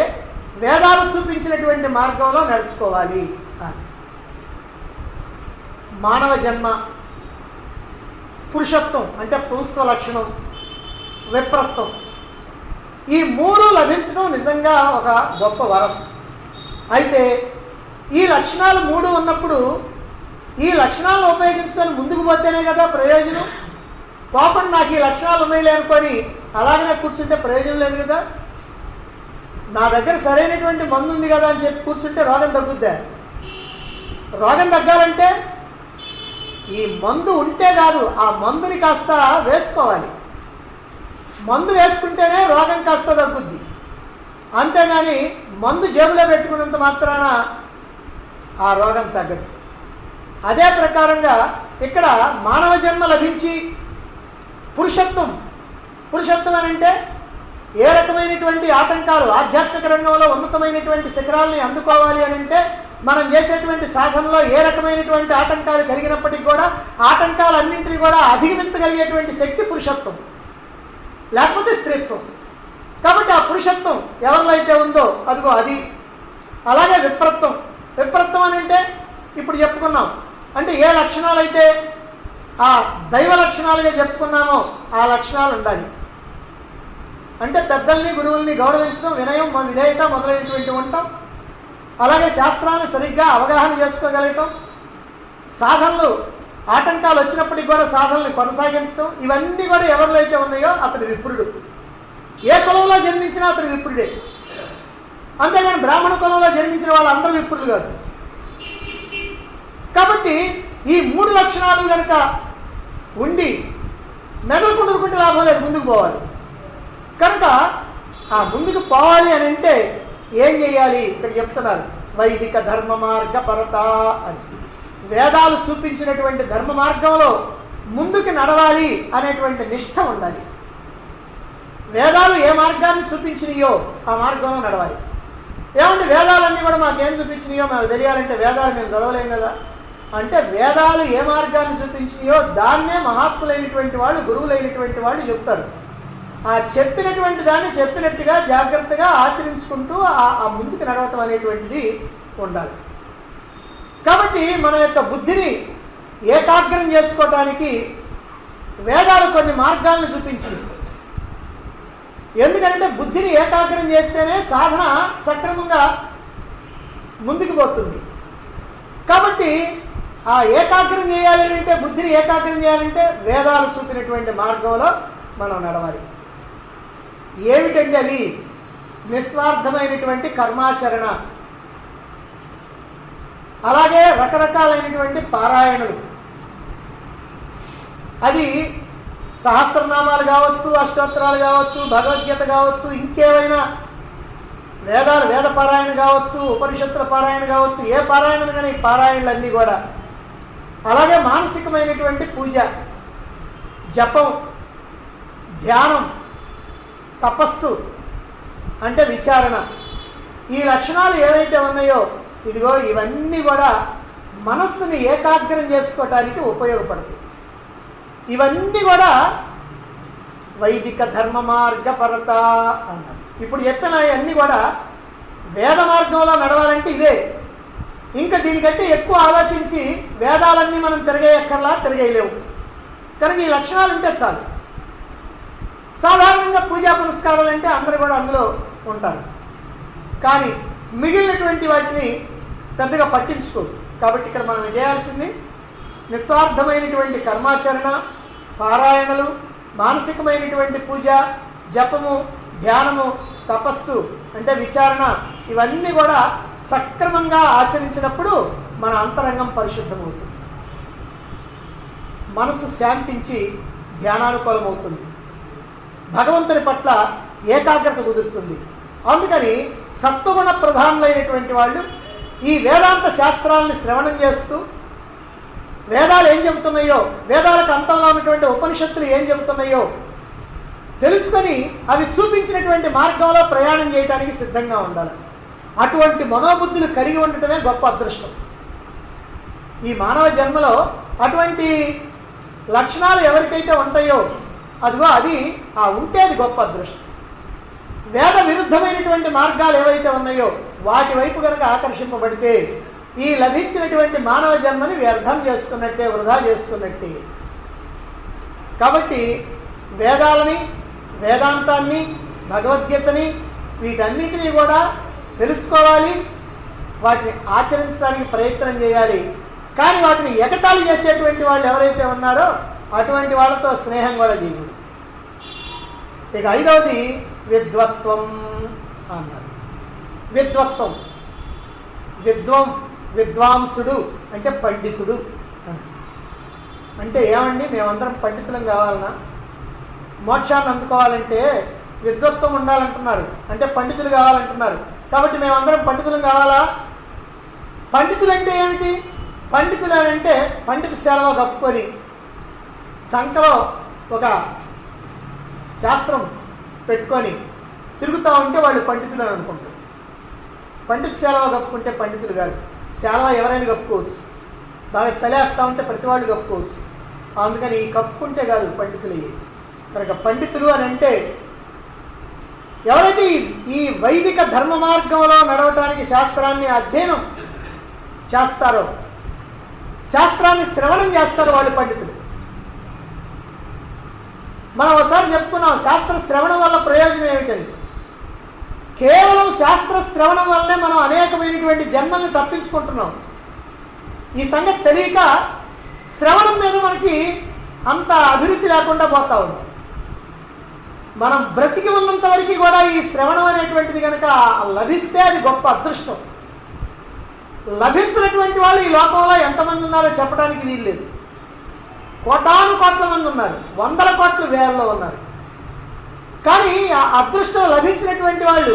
వేదాలు చూపించినటువంటి మార్గంలో నడుచుకోవాలి అని. మానవ జన్మ, పురుషత్వం అంటే పుంస్వ లక్షణం, విప్రత్వం, ఈ మూడు లభించడం నిజంగా ఒక గొప్ప వరం. అయితే ఈ లక్షణాలు మూడు ఉన్నప్పుడు ఈ లక్షణాలను ఉపయోగించుకొని ముందుకు పోతేనే కదా ప్రయోజనం. పోకుండా నాకు ఈ లక్షణాలు ఉన్నాయిలే అనుకొని అలాగనే కూర్చుంటే ప్రయోజనం లేదు కదా. నా దగ్గర సరైనటువంటి మందు ఉంది కదా అని చెప్పి కూర్చుంటే రోగం తగ్గుద్దా? రోగం తగ్గాలంటే ఈ మందు ఉంటే కాదు, ఆ మందుని కాస్త వేసుకోవాలి. మందు వేసుకుంటేనే రోగం కాస్త తగ్గుద్ది. అంతేగాని మందు జేబులో పెట్టుకున్నంత మాత్రాన ఆ రోగం తగ్గదు. అదే ప్రకారంగా ఇక్కడ మానవ జన్మ లభించి పురుషత్వం, పురుషత్వం అని అంటే ఏ రకమైనటువంటి ఆటంకాలు, ఆధ్యాత్మిక రంగంలో ఉన్నతమైనటువంటి శిఖరాలని అందుకోవాలి అని అంటే మనం చేసేటువంటి సాధనలో ఏ రకమైనటువంటి ఆటంకాలు కలిగినప్పటికీ కూడా ఆటంకాలన్నింటినీ కూడా అధిగమించగలిగేటువంటి శక్తి పురుషత్వం, లేకపోతే స్త్రీత్వం. కాబట్టి ఆ పురుషత్వం ఎవరిలో అయితే ఉందో అదిగో అది. అలాగే విప్రత్వం, విప్రత్వం అని అంటే ఇప్పుడు చెప్పుకున్నాం, అంటే ఏ లక్షణాలు అయితే ఆ దైవ లక్షణాలుగా చెప్పుకున్నామో ఆ లక్షణాలు ఉండాలి. అంటే పెద్దల్ని గురువుల్ని గౌరవించడం, వినయం, విధేయత మొదలైనటువంటి ఉండటం, అలాగే శాస్త్రాలను సరిగ్గా అవగాహన చేసుకోగలగటం, సాధనలు ఆటంకాలు వచ్చినప్పటికీ కూడా సాధనల్ని కొనసాగించడం, ఇవన్నీ కూడా ఎవరిలో అయితే ఉన్నాయో అతడు విప్రుడు. ఏ కులంలో జన్మించినా అతడు విప్రుడే. అంతేగాని బ్రాహ్మణ కులంలో జన్మించిన వాళ్ళు అందరూ విప్రులు కాదు. కాబట్టి ఈ మూడు లక్షణాలు కనుక ఉండి మెదలుకుంటుకుంటే లాభం లేదు, ముందుకు పోవాలి. కనుక ఆ ముందుకు పోవాలి అని అంటే ఏం చేయాలి ఇక్కడ చెప్తున్నారు, వైదిక ధర్మ మార్గ పరత అని. వేదాలు చూపించినటువంటి ధర్మ మార్గంలో ముందుకు నడవాలి అనేటువంటి నిష్ఠ ఉండాలి. వేదాలు ఏ మార్గాన్ని చూపించినాయో ఆ మార్గంలో నడవాలి. ఏమంటే వేదాలన్నీ కూడా మాకేం చూపించినాయో మాకు తెలియాలంటే వేదాలు మేము చదవలేం కదా. అంటే వేదాలు ఏ మార్గాన్ని చూపించినాయో దాన్నే మహాత్ములైనటువంటి వాళ్ళు, గురువులైనటువంటి వాళ్ళు చెప్తారు. ఆ చెప్పినటువంటి దాన్ని చెప్పినట్టుగా జాగ్రత్తగా ఆచరించుకుంటూ ఆ ముందుకు నడవటం అనేటువంటిది ఉండాలి. కాబట్టి మన యొక్క బుద్ధిని ఏకాగ్రం చేసుకోవటానికి వేదాలు కొన్ని మార్గాలను చూపించింది. ఎందుకంటే బుద్ధిని ఏకాగ్రం చేస్తేనే సాధన సక్రమంగా ముందుకు పోతుంది. కాబట్టి ఆ ఏకాగ్రం చేయాలి అంటే, బుద్ధిని ఏకాగ్రం చేయాలంటే వేదాలు చూపినటువంటి మార్గంలో మనం నడవాలి. ఏమిటండి అవి? నిస్వార్థమైనటువంటి కర్మాచరణ, అలాగే రకరకాలైనటువంటి పారాయణలు. అది సహస్రనామాలు కావచ్చు, అష్టోత్తరాలు కావచ్చు, భగవద్గీత కావచ్చు, ఇంకేమైనా వేదాలు, వేద పారాయణ కావచ్చు, ఉపనిషత్తుల పారాయణ కావచ్చు, ఏ పారాయణలు కానీ ఈ పారాయణలన్నీ కూడా. అలాగే మానసికమైనటువంటి పూజ, జపం, ధ్యానం, తపస్సు అంటే విచారణ. ఈ లక్షణాలు ఏవైతే ఉన్నాయో ఇదిగో ఇవన్నీ కూడా మనస్సుని ఏకాగ్రం చేసుకోవటానికి ఉపయోగపడతాయి. ఇవన్నీ కూడా వైదిక ధర్మ మార్గపరత అన్నారు. ఇప్పుడు చెప్పిన అన్నీ కూడా వేద మార్గంలో నడవాలంటే ఇవే. ఇంకా దీనికంటే ఎక్కువ ఆలోచించి వేదాలన్నీ మనం తిరగేయలేవు. కనుక ఈ లక్షణాలు ఉంటే చాలు. సాధారణంగా పూజా పురస్కారాలు అంటే అందరూ కూడా అందులో ఉంటారు, కానీ మిగిలినటువంటి వాటిని పెద్దగా పట్టించుకోరు. కాబట్టి ఇక్కడ మనం చేయాల్సింది నిస్వార్థమైనటువంటి కర్మాచరణ, పారాయణలు, మానసికమైనటువంటి పూజ, జపము, ధ్యానము, తపస్సు అంటే విచారణ, ఇవన్నీ కూడా సక్రమంగా ఆచరించినప్పుడు మన అంతరంగం పరిశుద్ధమవుతుంది, మనసు శాంతించి ధ్యానానుకూలమవుతుంది, భగవంతుని పట్ల ఏకాగ్రత కుదురుతుంది. అందుకని సత్వగుణ ప్రధానులైనటువంటి వాళ్ళు ఈ వేదాంత శాస్త్రాలను శ్రవణం చేస్తూ వేదాలు ఏం చెబుతున్నాయో, వేదాలకు అంతంలో ఉన్నటువంటి ఉపనిషత్తులు ఏం చెబుతున్నాయో తెలుసుకొని అవి చూపించినటువంటి మార్గంలో ప్రయాణం చేయడానికి సిద్ధంగా ఉండాలి. అటువంటి మనోబుద్ధులు కలిగి ఉండటమే గొప్ప అదృష్టం. ఈ మానవ జన్మలో అటువంటి లక్షణాలు ఎవరికైతే ఉంటాయో అదిగో అది ఉంటే అది గొప్ప అదృష్టం. వేద విరుద్ధమైనటువంటి మార్గాలు ఏవైతే ఉన్నాయో వాటి వైపు కనుక ఆకర్షింపబడితే ఈ లభించినటువంటి మానవ జన్మని వ్యర్థం చేసుకున్నట్టే, వృధా చేసుకున్నట్టే. కాబట్టి వేదాలని, వేదాంతాన్ని, భగవద్గీతని, వీటన్నిటినీ కూడా తెలుసుకోవాలి, వాటిని ఆచరించడానికి ప్రయత్నం చేయాలి. కానీ వాటిని ఎగతాళి చేసేటువంటి వాళ్ళు ఎవరైతే ఉన్నారో అటువంటి వాళ్ళతో స్నేహం కూడా చేయకూడదు. ఇక ఐదవది విద్వత్వం అన్నారు. విద్వత్వం, విద్వాంసుడు అంటే పండితుడు అంటే ఏమండి, మేమందరం పండితులం కావాలన్నా? మోక్షాన్ని అందుకోవాలంటే విద్వత్వం ఉండాలంటున్నారు, అంటే పండితులు కావాలంటున్నారు. కాబట్టి మేమందరం పండితులం కావాలా? పండితులు అంటే ఏమిటి? పండితులు అంటే పండిత సేవ కప్పుకొని సంఖలో ఒక శాస్త్రం పెట్టుకొని తిరుగుతూ ఉంటే వాళ్ళు పండితులు అని అనుకుంటారు. పండిత సేవ కప్పుకుంటే పండితులు కాదు. సేవ ఎవరైనా కప్పుకోవచ్చు, బాగా చలేస్తూ ఉంటే ప్రతి వాళ్ళు కప్పుకోవచ్చు. అందుకని ఈ కప్పుకుంటే కాదు పండితులు అయ్యి. కనుక పండితులు అని అంటే ఎవరైతే ఈ వైదిక ధర్మ మార్గంలో నడవటానికి శాస్త్రాన్ని అధ్యయనం చేస్తారో, శాస్త్రాన్ని శ్రవణం చేస్తారో వాళ్ళు పండితులు. మనం ఒకసారి చెప్పుకున్నాం శాస్త్ర శ్రవణం వల్ల ప్రయోజనం ఏమిటని. కేవలం శాస్త్ర శ్రవణం వల్లనే మనం అనేకమైనటువంటి జన్మల్ని తప్పించుకుంటున్నాం. ఈ సంగతి తెలియక శ్రవణం మీద మనకి అంత అభిరుచి లేకుండా పోతా ఉంది. మనం బ్రతికి ఉన్నంత వరకు కూడా ఈ శ్రవణం అనేటువంటిది కనుక లభిస్తే అది గొప్ప అదృష్టం. లభించినటువంటి వాళ్ళు ఈ లోకంలో ఎంతమంది ఉన్నారో చెప్పడానికి వీల్లేదు. కోటాను కోట్ల మంది ఉన్నారు, వందల కోట్ల వేలలో ఉన్నారు. కానీ ఆ అదృష్టం లభించినటువంటి వాళ్ళు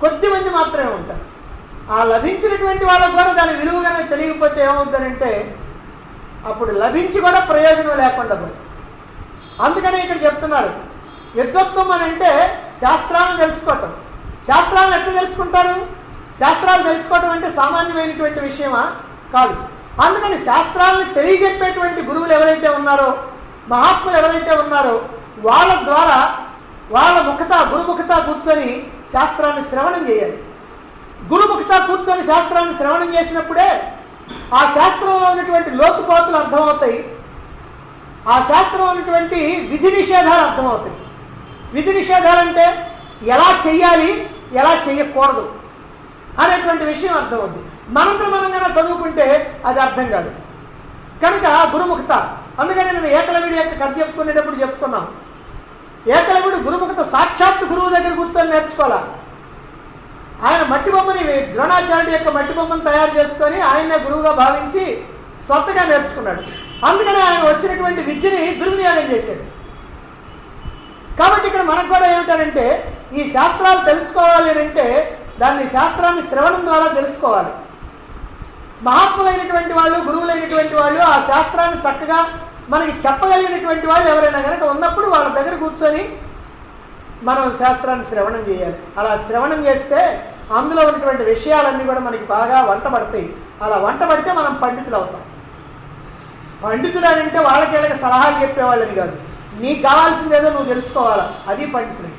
కొద్దిమంది మాత్రమే ఉంటారు. ఆ లభించినటువంటి వాళ్ళకు కూడా దాని విలువగానే తెలియకపోతే ఏమవుతుందంటే అప్పుడు లభించి కూడా ప్రయోజనం లేకుండా పోయి. అందుకనే ఇక్కడ చెప్తున్నారు విద్వత్వం అని అంటే శాస్త్రాలను తెలుసుకోవటం. శాస్త్రాలను ఎట్లా తెలుసుకుంటారు? శాస్త్రాలు తెలుసుకోవటం అంటే సామాన్యమైనటువంటి విషయమా? కాదు. అందుకని శాస్త్రాలను తెలియజెప్పేటువంటి గురువులు ఎవరైతే ఉన్నారో, మహాత్ములు ఎవరైతే ఉన్నారో వాళ్ళ ద్వారా వాళ్ళ గురుముఖత కూర్చొని శాస్త్రాన్ని శ్రవణం చేయాలి. గురుముఖత కూర్చొని శాస్త్రాన్ని శ్రవణం చేసినప్పుడే ఆ శాస్త్రంలో ఉన్నటువంటి లోతుపాతులు అర్థమవుతాయి. ఆ శాస్త్రంలో ఉన్నటువంటి విధి నిషేధాలు అర్థమవుతాయి. విధి నిషేధాలంటే ఎలా చెయ్యాలి, ఎలా చెయ్యకూడదు అనేటువంటి విషయం అర్థమవుతుంది. మనంతా మనంగానే చదువుకుంటే అది అర్థం కాదు. కనుక గురుముఖత. అందుకని నేను ఏకలవ్యుడి యొక్క కథ చెప్పుకునేటప్పుడు చెప్పుకున్నాం. ఏకలవ్యుడు గురుముఖత సాక్షాత్తు గురువు దగ్గర కూర్చొని నేర్చుకోవాలా. ఆయన మట్టి బొమ్మని, ద్రోణాచార్యుడి యొక్క మట్టి బొమ్మను తయారు చేసుకొని ఆయన్నే గురువుగా భావించి సొంతగా నేర్చుకున్నాడు. అందుకని ఆయన వచ్చినటువంటి విద్యని దుర్వినియోగం చేశాడు. కాబట్టి ఇక్కడ మనకు కూడా ఏమిటంటే ఈ శాస్త్రాలు తెలుసుకోవాలి అంటే దాన్ని శాస్త్రాన్ని శ్రవణం ద్వారా తెలుసుకోవాలి. మహాత్ములైనటువంటి వాళ్ళు, గురువులైనటువంటి వాళ్ళు ఆ శాస్త్రాన్ని చక్కగా మనకి చెప్పగలిగినటువంటి వాళ్ళు ఎవరైనా కనుక ఉన్నప్పుడు వాళ్ళ దగ్గర కూర్చొని మనం శాస్త్రాన్ని శ్రవణం చేయాలి. అలా శ్రవణం చేస్తే అందులో ఉన్నటువంటి విషయాలన్నీ కూడా మనకి బాగా వంట పడతాయి. అలా వంట పడితే మనం పండితులు అవుతాం. పండితులు అని అంటే వాళ్ళకి వీళ్ళకి సలహాలు చెప్పేవాళ్ళని కాదు, నీకు కావాల్సిందేదో నువ్వు తెలుసుకోవాలా, అది పండితులు.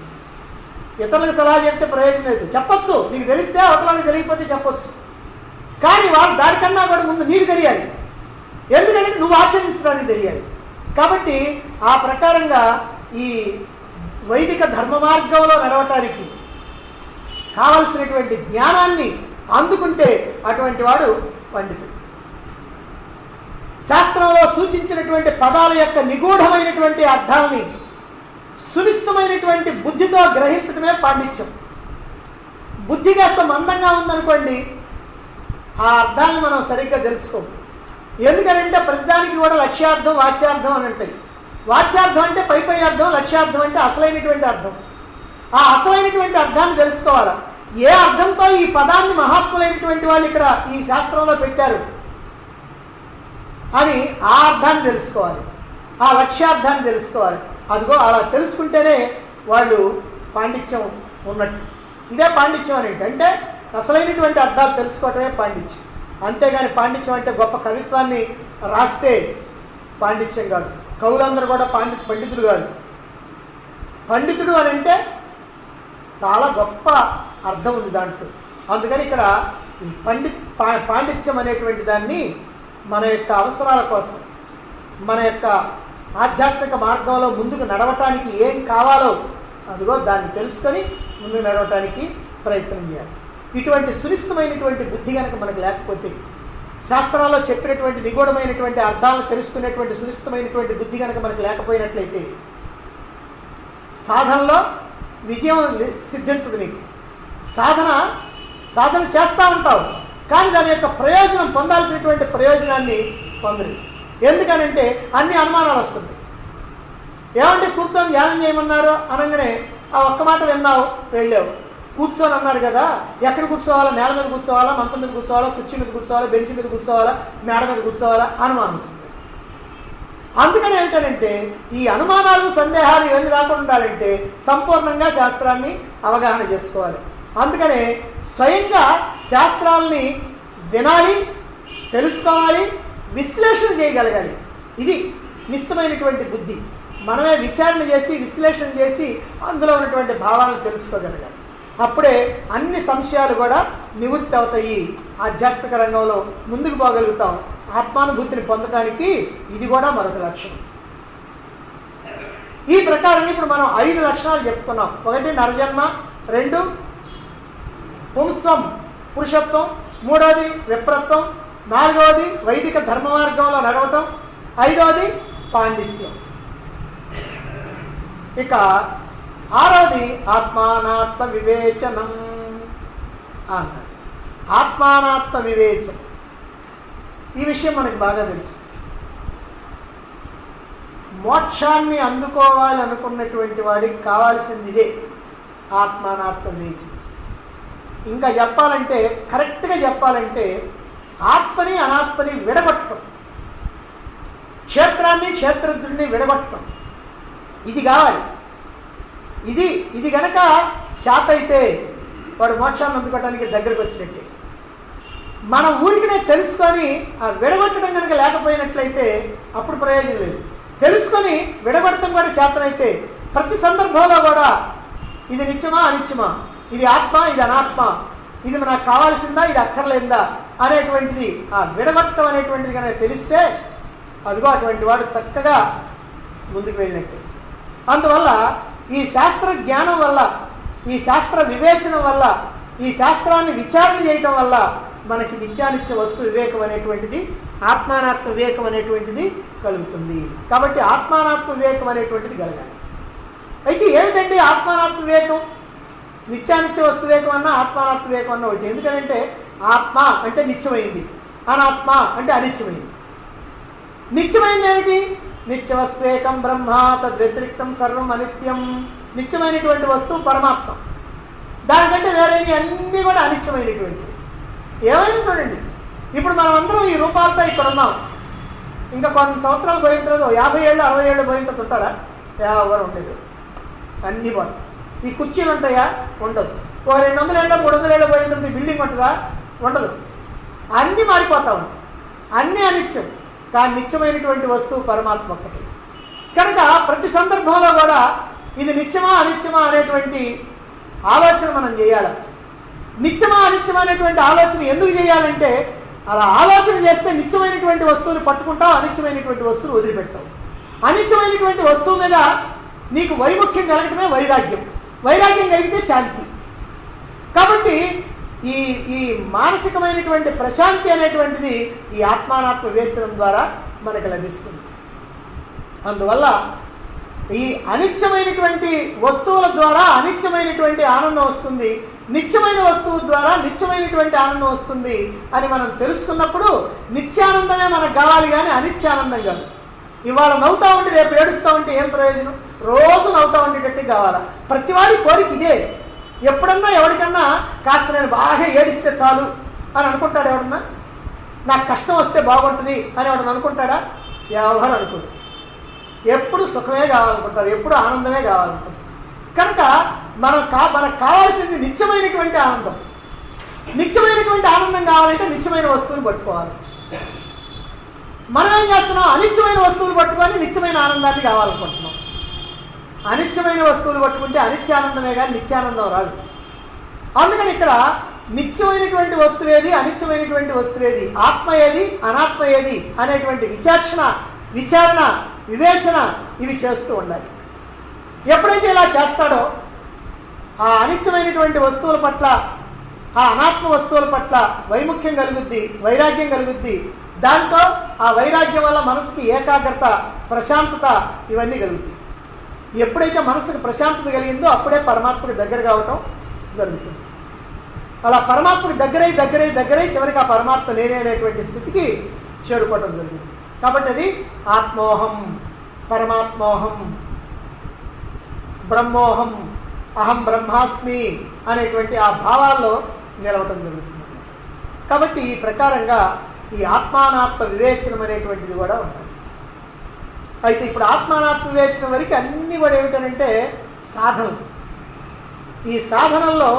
ఇతరులకు సలహా చెప్తే ప్రయోజనం లేదు. చెప్పొచ్చు, నీకు తెలిస్తే అవతలానికి తెలియకపోతే చెప్పొచ్చు, కానీ వాళ్ళు దానికన్నా కూడా ముందు నీకు తెలియాలి. ఎందుకంటే నువ్వు ఆచరించడానికి తెలియాలి. కాబట్టి ఆ ప్రకారంగా ఈ వైదిక ధర్మ మార్గంలో నడవటానికి కావలసినటువంటి జ్ఞానాన్ని అందుకుంటే అటువంటి వాడు పండితుడు. శాస్త్రంలో సూచించినటువంటి పదాల యొక్క నిగూఢమైనటువంటి అర్థాన్ని సునిశ్చితమైనటువంటి బుద్ధితో గ్రహించడమే పాండిత్యం. బుద్ధి కాస్త మందంగా ఉందనుకోండి, ఆ అర్థాన్ని మనం సరిగ్గా తెలుసుకోము. ఎందుకనంటే ప్రతిదానికి కూడా లక్ష్యార్థం, వాచ్యార్థం అని ఉంటాయి. వాచ్యార్థం అంటే పై అర్థం, లక్ష్యార్థం అంటే అసలైనటువంటి అర్థం. ఆ అసలైనటువంటి అర్థాన్ని తెలుసుకోవాలి. ఏ అర్థంతో ఈ పదాన్ని మహాత్ములైనటువంటి వాళ్ళు ఇక్కడ ఈ శాస్త్రంలో పెట్టారు అని ఆ అర్థాన్ని తెలుసుకోవాలి, ఆ లక్ష్యార్థాన్ని తెలుసుకోవాలి. అదిగో అలా తెలుసుకుంటేనే వాళ్ళు పాండిత్యం ఉన్నట్టు. ఇదే పాండిత్యం అని అంటే అసలైనటువంటి అర్థాలు తెలుసుకోవటమే పాండిత్యం. అంతేగాని పాండిత్యం అంటే గొప్ప కవిత్వాన్ని రాస్తే పాండిత్యం కాదు. కవులందరూ కూడా పండితులు కాదు. పండితుడు అని అంటే చాలా గొప్ప అర్థం ఉంది దాంట్లో. అందుకని ఇక్కడ ఈ పాండిత్యం అనేటువంటి దాన్ని మన యొక్క అవసరాల కోసం, మన యొక్క ఆధ్యాత్మిక మార్గంలో ముందుకు నడవటానికి ఏం కావాలో అదిగో దాన్ని తెలుసుకొని ముందుకు నడవటానికి ప్రయత్నం చేయాలి. ఇటువంటి సునిశ్చితమైనటువంటి బుద్ధి కనుక మనకు లేకపోతే, శాస్త్రాల్లో చెప్పినటువంటి నిగూఢమైనటువంటి అర్థాలను తెలుసుకునేటువంటి సునిశ్చితమైనటువంటి బుద్ధి కనుక మనకు లేకపోయినట్లయితే సాధనలో విజయం సిద్ధించదు. నీకు సాధన చేస్తూ ఉంటావు, కానీ దాని యొక్క ప్రయోజనం పొందాల్సినటువంటి ప్రయోజనాన్ని పొందరు. ఎందుకనంటే అన్ని అనుమానాలు వస్తుంది. ఏమంటే కూర్చొని ధ్యానం చేయమన్నారు అనగానే ఆ ఒక్క మాట విన్నావు, వెళ్ళావు. కూర్చొని అన్నారు కదా, ఎక్కడ కూర్చోవాలా, నేల మీద కూర్చోవాలా, మంచం మీద కూర్చోవాలా, కుర్చీ మీద కూర్చోవాలా, బెంచ్ మీద కూర్చోవాలా, మేడ మీద కూర్చోవాలా, అనుమానం వస్తుంది. అందుకని ఏంటంటే ఈ అనుమానాలు, సందేహాలు ఇవన్నీ రాకుండా ఉండాలంటే సంపూర్ణంగా శాస్త్రాన్ని అవగాహన చేసుకోవాలి. అందుకనే స్వయంగా శాస్త్రాలని వినాలి, తెలుసుకోవాలి, విశ్లేషణ చేయగలగాలి. ఇది నిశ్చితమైనటువంటి బుద్ధి. మనమే విచారణ చేసి, విశ్లేషణ చేసి అందులో ఉన్నటువంటి భావాలను తెలుసుకోగలగాలి. అప్పుడే అన్ని సంశయాలు కూడా నివృత్తి అవుతాయి. ఆధ్యాత్మిక రంగంలో ముందుకు పోగలుగుతాం. ఆత్మానుభూతిని పొందడానికి ఇది కూడా మరొక లక్షణం. ఈ ప్రకారంగా ఇప్పుడు మనం 5 లక్షణాలు చెప్పుకున్నాం. 1 నరజన్మ, 2 పుంస్వం పురుషత్వం, 3వది విప్రత్వం, 4వది వైదిక ధర్మ మార్గంలో నడవటం, 5వది పాండిత్యం. ఇక 6వది ఆత్మానాత్మ వివేచనం అన్నాడు. ఆత్మానాత్మ వివేచనం ఈ విషయం మనకు బాగా తెలుసు. మోక్షాన్ని అందుకోవాలి అనుకున్నటువంటి వాడికి కావాల్సింది ఇదే, ఆత్మానాత్మ వివేచనం. ఇంకా చెప్పాలంటే, కరెక్ట్గా చెప్పాలంటే ఆత్మని అనాత్మని విడగొట్టడం, క్షేత్రాన్ని క్షేత్రజ్ఞుడిని విడగొట్టడం, ఇది కావాలి. ఇది గనక శాత అయితే వాడు మోక్షాన్ని అందుకోవడానికి దగ్గరకు వచ్చినట్టే. మనం ఊరికినే తెలుసుకొని ఆ విడగొట్టడం కనుక లేకపోయినట్లయితే అప్పుడు ప్రయోజనం లేదు. తెలుసుకొని విడగొట్టడం కూడా చేతనైతే ప్రతి సందర్భంలో కూడా ఇది నిత్యమా అనిత్యమా, ఇది ఆత్మ ఇది అనాత్మ, ఇది నాకు కావాల్సిందా ఇది అక్కర్లేదా అనేటువంటిది ఆ విడగొట్టడం అనేటువంటిది కనుక తెలిస్తే అదిగో అటువంటి వాడు చక్కగా ముందుకు వెళ్ళినట్టు. అందువల్ల ఈ శాస్త్ర జ్ఞానం వల్ల, ఈ శాస్త్ర వివేచన వల్ల, ఈ శాస్త్రాన్ని విచారణ చేయటం వల్ల మనకి నిత్యానిత్య వస్తు వివేకం అనేటువంటిది, ఆత్మానాత్మ వివేకం అనేటువంటిది కలుగుతుంది. కాబట్టి ఆత్మానాత్మ వివేకం అనేటువంటిది కలగాలి. అయితే ఏమిటండి ఆత్మానాత్మ వివేకం? నిత్యానిత్య వస్తు వివేకం అన్నా ఆత్మానాత్మ వివేకం అన్న ఒకటి. ఎందుకంటే ఆత్మ అంటే నిత్యమైంది, అనాత్మ అంటే అనిత్యమైంది. నిత్యమైంది ఏమిటి? నిత్య వస్తువేకం బ్రహ్మ, తద్వ్యతిరిక్తం సర్వం అనిత్యం. నిత్యమైనటువంటి వస్తువు పరమాత్మ, దానికంటే వేరే అన్నీ కూడా అనిత్యమైనటువంటివి. ఏమైనా చూడండి, ఇప్పుడు మనం అందరం ఈ రూపాలతో ఇక్కడ ఉన్నాం. ఇంకా కొన్ని సంవత్సరాలు పోయిన తర్వాత 50 ఏళ్ళు 60 ఏళ్ళు పోయిన తర్వాత ఉంటారా? ఎవరు ఉండేది, అన్నీ పోతాయి. ఈ కుర్చీలు ఉంటాయా? ఉండదు. 200 ఏళ్ళు 300 ఏళ్ళు పోయిన తర్వాత ఈ బిల్డింగ్ ఉంటుందా? ఉండదు. అన్నీ మారిపోతా ఉంటాయి, అన్నీ అనిత్యం. కానీ నిత్యమైనటువంటి వస్తువు పరమాత్మ ఒక్కటి. కనుక ప్రతి సందర్భంలో కూడా ఇది నిత్యమా అనిత్యమా అనేటువంటి ఆలోచన మనం చేయాలి. నిత్యమా అనిత్యమా అనేటువంటి ఆలోచన ఎందుకు చేయాలంటే, అలా ఆలోచన చేస్తే నిత్యమైనటువంటి వస్తువుని పట్టుకుంటావు, అనిత్యమైనటువంటి వస్తువుని వదిలిపెడతావు. అనిత్యమైనటువంటి వస్తువు మీద నీకు వైముఖ్యం కలగటమే వైరాగ్యం, వైరాగ్యం కలిగితే శాంతి. కాబట్టి ఈ ఈ మానసికమైనటువంటి ప్రశాంతి అనేటువంటిది ఈ ఆత్మానాత్మ వివేచనం ద్వారా మనకు లభిస్తుంది. అందువల్ల ఈ అనిత్యమైనటువంటి వస్తువుల ద్వారా అనిత్యమైనటువంటి ఆనందం వస్తుంది, నిత్యమైన వస్తువు ద్వారా నిత్యమైనటువంటి ఆనందం వస్తుంది అని మనం తెలుసుకున్నప్పుడు నిత్యానందమే మనకు కావాలి, కానీ అనిత్యానందం కాదు. ఇవాళ నవ్వుతా ఉంటే రేపు ఏడుస్తూ ఉంటే ఏం ప్రయోజనం? రోజు నవ్వుతా ఉండేటట్టు కావాలా. ప్రతివాడి కోరిక ఇదే. ఎప్పుడన్నా ఎవరికన్నా కాస్త నేను బాగా ఏడిస్తే చాలు అని అనుకుంటాడు ఎవడన్నా? నాకు కష్టం వస్తే బాగుంటుంది అని ఎవడన్నా అనుకుంటాడా? ఎవరు అనుకోరు. ఎప్పుడు సుఖమే కావాలనుకుంటారు, ఎప్పుడు ఆనందమే కావాలనుకుంటారు. కనుక మనకు కావాల్సింది నిత్యమైనటువంటి ఆనందం. నిత్యమైనటువంటి ఆనందం కావాలంటే నిత్యమైన వస్తువుని పట్టుకోవాలి. మనం ఏం చేస్తున్నాం? అనిత్యమైన వస్తువులు పట్టుకొని నిత్యమైన ఆనందాన్ని కావాలనుకుంటున్నాం. అనిత్యమైన వస్తువులు పట్టుకుంటే అనిత్యానందమే కానీ నిత్యానందం రాదు. అందుకని ఇక్కడ నిత్యమైనటువంటి వస్తువేది, అనిత్యమైనటువంటి వస్తువేది, ఆత్మ ఏది, అనాత్మ ఏది అనేటువంటి విచారణ, వివేచన ఇవి చేస్తూ ఉండాలి. ఎప్పుడైతే ఇలా చేస్తాడో ఆ అనిత్యమైనటువంటి వస్తువుల పట్ల, ఆ అనాత్మ వస్తువుల పట్ల వైముఖ్యం కలుగుద్ది, వైరాగ్యం కలుగుద్ది. దాంతో ఆ వైరాగ్యం వల్ల మనసుకి ఏకాగ్రత, ప్రశాంతత ఇవన్నీ కలుగుతాయి. ఎప్పుడైతే మనసుకు ప్రశాంతత కలిగిందో అప్పుడే పరమాత్మకి దగ్గర కావటం జరుగుతుంది. అలా పరమాత్మకి దగ్గరై చివరికి ఆ పరమాత్మ నేనే అనేటువంటి స్థితికి చేరుకోవటం జరుగుతుంది. కాబట్టి అది ఆత్మోహం, పరమాత్మోహం, బ్రహ్మోహం, అహం బ్రహ్మాస్మి అనేటువంటి ఆ భావాల్లో నిలవటం జరుగుతుంది. కాబట్టి ఈ ప్రకారంగా ఈ ఆత్మానాత్మ వివేచనం అనేటువంటిది కూడా ఉంటుంది. అయితే ఇప్పుడు ఆత్మానాత్మ వివేచనం వరకు అన్నీ కూడా ఏమిటనంటే సాధనలు. ఈ సాధనల్లో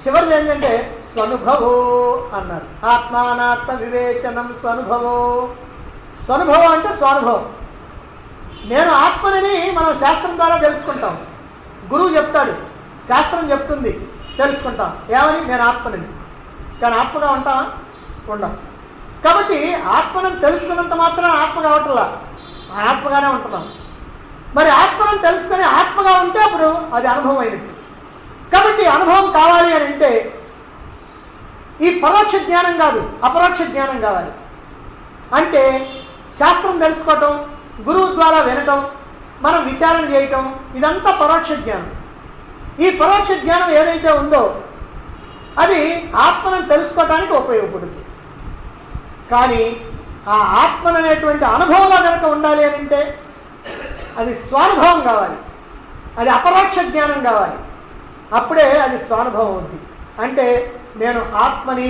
చివరిది ఏంటంటే స్వనుభవో అన్నారు. ఆత్మానాత్మ వివేచనం స్వనుభవో. స్వనుభవం అంటే స్వానుభవం. నేను ఆత్మనని మనం శాస్త్రం ద్వారా తెలుసుకుంటాం. గురువు చెప్తాడు, శాస్త్రం చెప్తుంది, తెలుసుకుంటాం. ఏమని? నేను ఆత్మనని. కానీ ఆత్మగా ఉంటామా? ఉండం. కాబట్టి ఆత్మను తెలుసుకున్నంత మాత్రం ఆత్మ కావట్లా, ఆత్మగానే ఉంటున్నాం. మరి ఆత్మను తెలుసుకుని ఆత్మగా ఉంటే అప్పుడు అది అనుభవం అయినట్టు. కాబట్టి అనుభవం కావాలి అని అంటే ఈ పరోక్ష జ్ఞానం కాదు, అపరోక్ష జ్ఞానం కావాలి. అంటే శాస్త్రం తెలుసుకోవటం, గురువు ద్వారా వినటం, మనం విచారణ చేయటం, ఇదంతా పరోక్ష జ్ఞానం. ఈ పరోక్ష జ్ఞానం ఏదైతే ఉందో అది ఆత్మను తెలుసుకోవటానికి ఉపయోగపడుతుంది. కానీ ఆ ఆత్మను అనేటువంటి అనుభవంలో కనుక ఉండాలి అని అంటే అది స్వానుభవం కావాలి, అది అపరోక్ష జ్ఞానం కావాలి. అప్పుడే అది స్వానుభవం అవుతుంది. అంటే నేను ఆత్మని,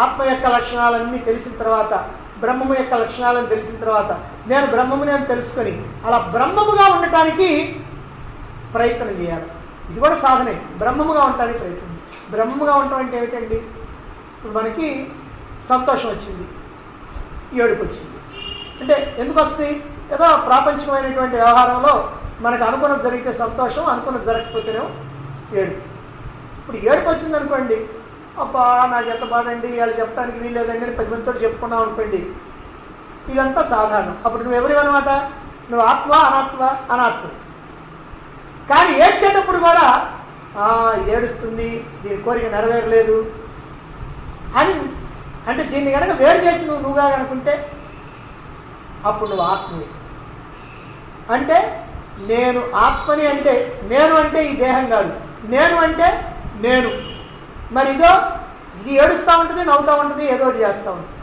ఆత్మ యొక్క లక్షణాలన్నీ తెలిసిన తర్వాత, బ్రహ్మము యొక్క లక్షణాలను తెలిసిన తర్వాత నేను బ్రహ్మముని అని తెలుసుకొని అలా బ్రహ్మముగా ఉండటానికి ప్రయత్నం చేయాలి. ఇది కూడా సాధనే, బ్రహ్మముగా ఉండటానికి ప్రయత్నం. బ్రహ్మముగా ఉండటం అంటే ఏమిటండి? ఇప్పుడు మనకి సంతోషం వచ్చింది, ఏడుపు వచ్చింది. అంటే ఎందుకు వస్తుంది? ఏదో ప్రాపంచికమైనటువంటి వ్యవహారంలో మనకు అనుకున్నది జరిగితే సంతోషం, అనుకున్నది జరగకపోతేనేమో ఏడుపు. ఇప్పుడు ఏడుపు వచ్చింది అనుకోండి, అబ్బా నాకు ఎంత బాధ అండి, వాళ్ళు చెప్పడానికి వీల్లేదండి అని 10 మందితో చెప్పుకున్నావు అనుకోండి, ఇదంతా సాధారణం. అప్పుడు నువ్వు ఎవరివన్నమాట? నువ్వు ఆత్మ, అనాత్మ, అనాత్మ. కానీ ఏడ్చేటప్పుడు కూడా ఇది ఏడుస్తుంది, దీని కోరిక నెరవేరలేదు అని అంటే దీన్ని కనుక వేరు చేసి నువ్వుగా కనుకుంటే అప్పుడు నువ్వు ఆత్మవి. అంటే నేను ఆత్మని అంటే నేను అంటే ఈ దేహం కాదు, నేను అంటే నేను. మరి ఇది ఏడుస్తూ ఉంటుంది, నవ్వుతూ ఉంటుంది, ఏదో ఒకటి చేస్తూ ఉంటుంది.